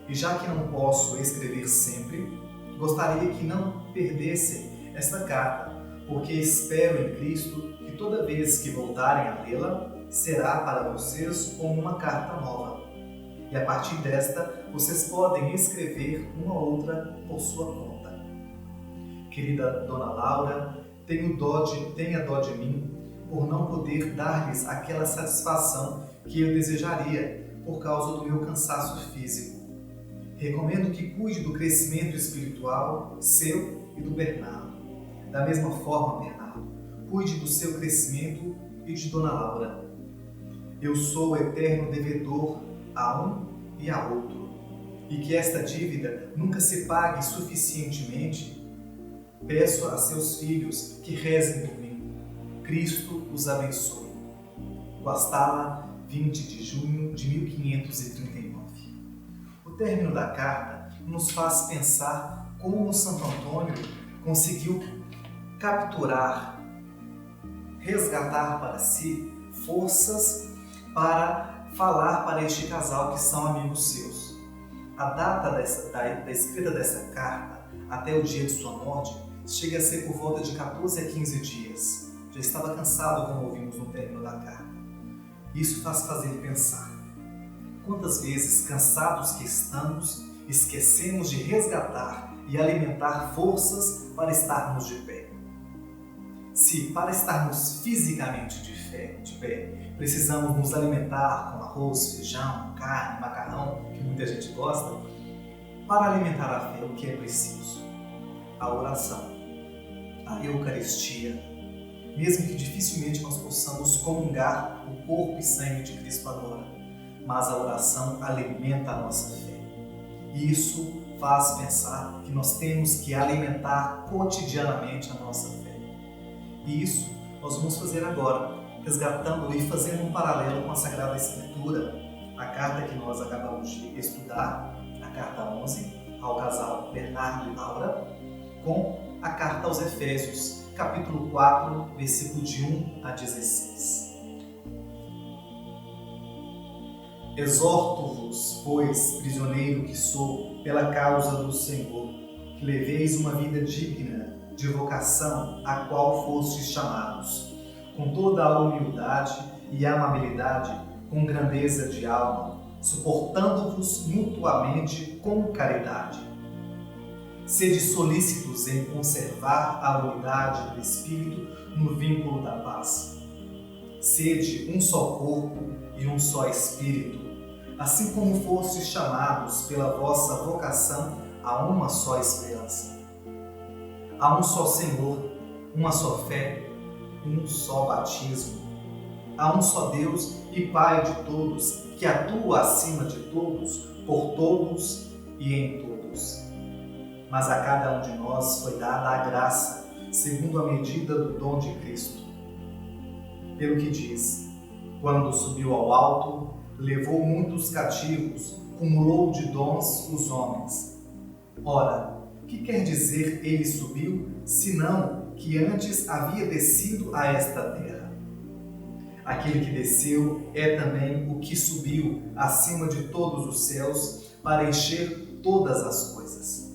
E já que não posso escrever sempre, gostaria que não perdessem esta carta, porque espero em Cristo que toda vez que voltarem a lê-la, será para vocês como uma carta nova. E a partir desta, vocês podem escrever uma outra por sua conta. Querida Dona Laura, tenha dó de mim por não poder dar-lhes aquela satisfação que eu desejaria por causa do meu cansaço físico. Recomendo que cuide do crescimento espiritual seu e do Bernardo. Da mesma forma, Bernardo, cuide do seu crescimento e de Dona Laura. Eu sou o eterno devedor a um e a outro, e que esta dívida nunca se pague suficientemente. Peço a seus filhos que rezem por mim. Cristo os abençoe. Guastalla, 20 de junho de 1539. O término da carta nos faz pensar como Santo Antônio conseguiu capturar, resgatar para si forças para falar para este casal que são amigos seus. A data da escrita dessa carta até o dia de sua morte chega a ser por volta de 14 a 15 dias. Já estava cansado, como ouvimos no término da carta. Isso faz fazer pensar. Quantas vezes, cansados que estamos, esquecemos de resgatar e alimentar forças para estarmos de pé. Se, para estarmos fisicamente de pé, precisamos nos alimentar com arroz, feijão, carne, macarrão, que muita gente gosta, para alimentar a fé, o que é preciso? A oração, a Eucaristia, mesmo que dificilmente nós possamos comungar o corpo e sangue de Cristo agora, mas a oração alimenta a nossa fé. E isso faz pensar que nós temos que alimentar cotidianamente a nossa fé. E isso nós vamos fazer agora, resgatando e fazendo um paralelo com a Sagrada Escritura, a carta que nós acabamos de estudar, a carta 11, ao casal Bernardo e Laura, com a carta aos Efésios, capítulo 4, versículo de 1 a 16. Exorto-vos, pois, prisioneiro que sou, pela causa do Senhor, que leveis uma vida digna de vocação a qual fostes chamados, com toda a humildade e amabilidade, com grandeza de alma, suportando-vos mutuamente com caridade. Sede solícitos em conservar a unidade do Espírito no vínculo da paz. Sede um só corpo e um só Espírito, assim como fostes chamados pela vossa vocação a uma só esperança. Há um só Senhor, uma só fé, um só batismo. Há um só Deus e Pai de todos, que atua acima de todos, por todos e em todos. Mas a cada um de nós foi dada a graça, segundo a medida do dom de Cristo. Pelo que diz, quando subiu ao alto, levou muitos cativos, cumulou de dons os homens. Ora, que quer dizer ele subiu, senão que antes havia descido a esta terra? Aquele que desceu é também o que subiu acima de todos os céus para encher todas as coisas.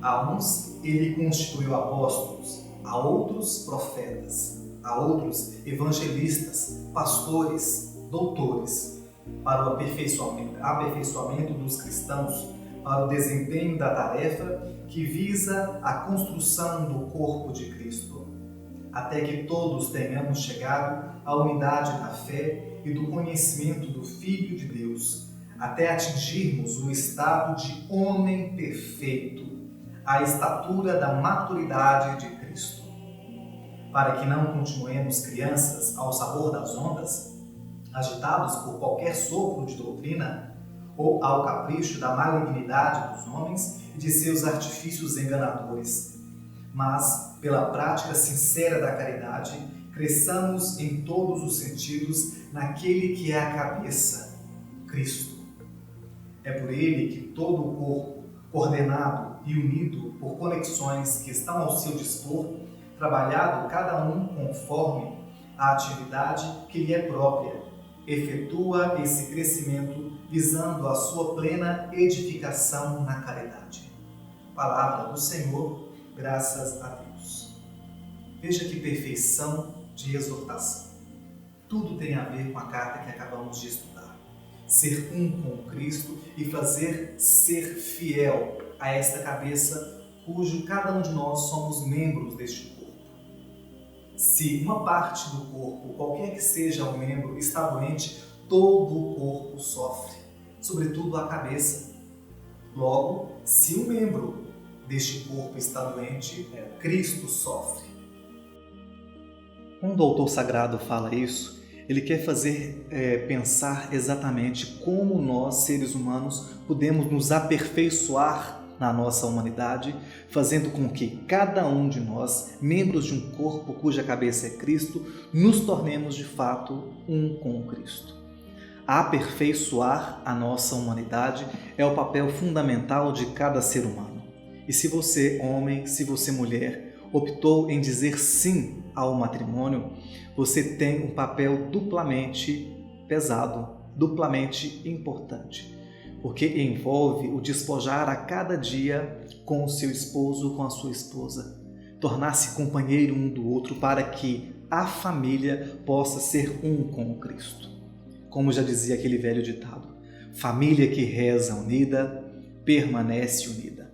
A uns ele constituiu apóstolos, a outros profetas, a outros evangelistas, pastores, doutores, para o aperfeiçoamento dos cristãos, para o desempenho da tarefa que visa a construção do corpo de Cristo, até que todos tenhamos chegado à unidade da fé e do conhecimento do Filho de Deus, até atingirmos o estado de homem perfeito, a estatura da maturidade de Cristo, para que não continuemos crianças ao sabor das ondas, agitados por qualquer sopro de doutrina, ou ao capricho da malignidade dos homens e de seus artifícios enganadores, mas, pela prática sincera da caridade, cresçamos em todos os sentidos naquele que é a cabeça, Cristo. É por ele que todo o corpo, coordenado e unido por conexões que estão ao seu dispor, trabalhado cada um conforme a atividade que lhe é própria, efetua esse crescimento visando a sua plena edificação na caridade. Palavra do Senhor, graças a Deus. Veja que perfeição de exortação. Tudo tem a ver com a carta que acabamos de estudar. Ser um com Cristo e fazer ser fiel a esta cabeça cujo cada um de nós somos membros deste corpo. Se uma parte do corpo, qualquer que seja o membro, está doente, todo o corpo sofre, sobretudo a cabeça. Logo, se um membro deste corpo está doente, Cristo sofre. Quando o autor sagrado fala isso, ele quer fazer pensar exatamente como nós, seres humanos, podemos nos aperfeiçoar na nossa humanidade, fazendo com que cada um de nós, membros de um corpo cuja cabeça é Cristo, nos tornemos de fato um com Cristo. Aperfeiçoar a nossa humanidade é o papel fundamental de cada ser humano. E se você, homem, se você, mulher, optou em dizer sim ao matrimônio, você tem um papel duplamente pesado, duplamente importante, porque envolve o despojar a cada dia com o seu esposo, com a sua esposa, tornar-se companheiro um do outro para que a família possa ser um com Cristo. Como já dizia aquele velho ditado, família que reza unida, permanece unida.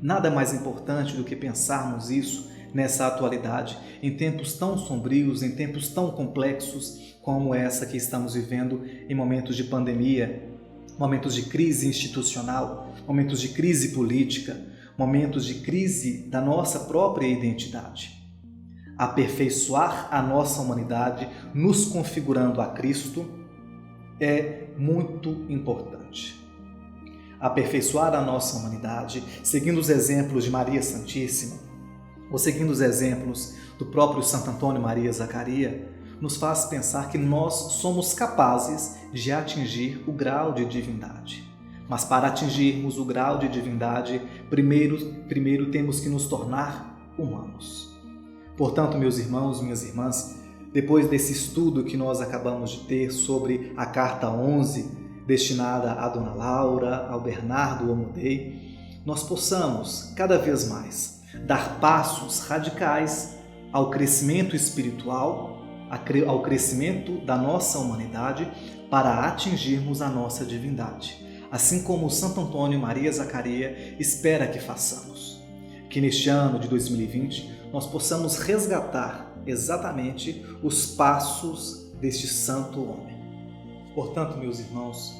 Nada mais importante do que pensarmos isso nessa atualidade, em tempos tão sombrios, em tempos tão complexos como essa que estamos vivendo em momentos de pandemia, momentos de crise institucional, momentos de crise política, momentos de crise da nossa própria identidade. Aperfeiçoar a nossa humanidade, nos configurando a Cristo, é muito importante. Aperfeiçoar a nossa humanidade, seguindo os exemplos de Maria Santíssima, ou seguindo os exemplos do próprio Santo Antônio Maria Zacaria, nos faz pensar que nós somos capazes de atingir o grau de divindade. Mas para atingirmos o grau de divindade, primeiro temos que nos tornar humanos. Portanto, meus irmãos, minhas irmãs, depois desse estudo que nós acabamos de ter sobre a Carta 11, destinada a Dona Laura, ao Bernardo Omodei, nós possamos, cada vez mais, dar passos radicais ao crescimento espiritual, ao crescimento da nossa humanidade, para atingirmos a nossa divindade, assim como Santo Antônio Maria Zacaria espera que façamos. Que neste ano de 2020 nós possamos resgatar exatamente os passos deste santo homem. Portanto, meus irmãos,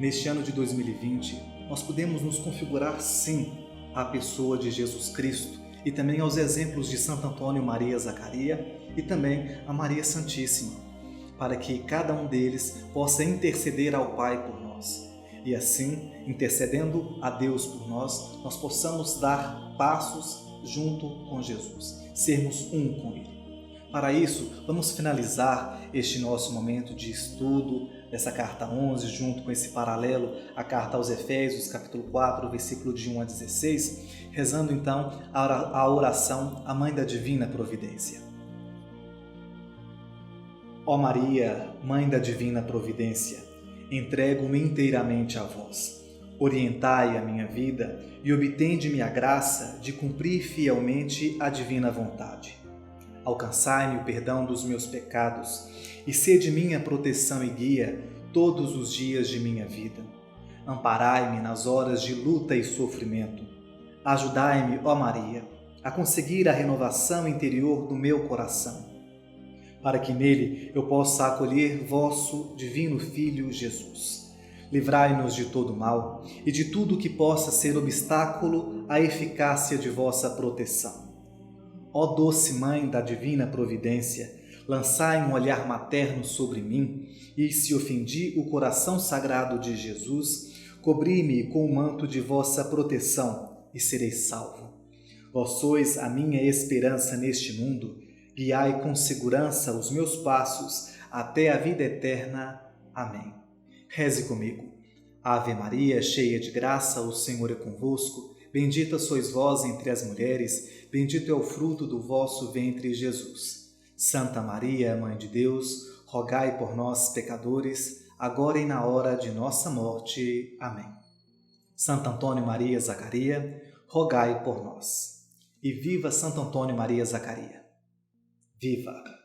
neste ano de 2020 nós podemos nos configurar sim à pessoa de Jesus Cristo e também aos exemplos de Santo Antônio Maria Zacaria e também a Maria Santíssima, para que cada um deles possa interceder ao Pai por nós. E assim, intercedendo a Deus por nós, nós possamos dar passos junto com Jesus, sermos um com Ele. Para isso, vamos finalizar este nosso momento de estudo dessa Carta 11, junto com esse paralelo à Carta aos Efésios, capítulo 4, versículo de 1 a 16, rezando então a oração à Mãe da Divina Providência. Ó Maria, Mãe da Divina Providência, entrego-me inteiramente a vós. Orientai a minha vida e obtende-me a graça de cumprir fielmente a divina vontade. Alcançai-me o perdão dos meus pecados e sede minha proteção e guia todos os dias de minha vida. Amparai-me nas horas de luta e sofrimento. Ajudai-me, ó Maria, a conseguir a renovação interior do meu coração, para que nele eu possa acolher vosso divino Filho Jesus. Livrai-nos de todo mal e de tudo que possa ser obstáculo à eficácia de vossa proteção. Ó doce Mãe da Divina Providência, lançai um olhar materno sobre mim e, se ofendi o coração sagrado de Jesus, cobri-me com o manto de vossa proteção e serei salvo. Vós sois a minha esperança neste mundo, guiai com segurança os meus passos até a vida eterna. Amém. Reze comigo. Ave Maria, cheia de graça, o Senhor é convosco. Bendita sois vós entre as mulheres, bendito é o fruto do vosso ventre, Jesus. Santa Maria, Mãe de Deus, rogai por nós, pecadores, agora e na hora de nossa morte. Amém. Santo Antônio Maria Zacaria, rogai por nós. E viva Santo Antônio Maria Zacaria! Viva!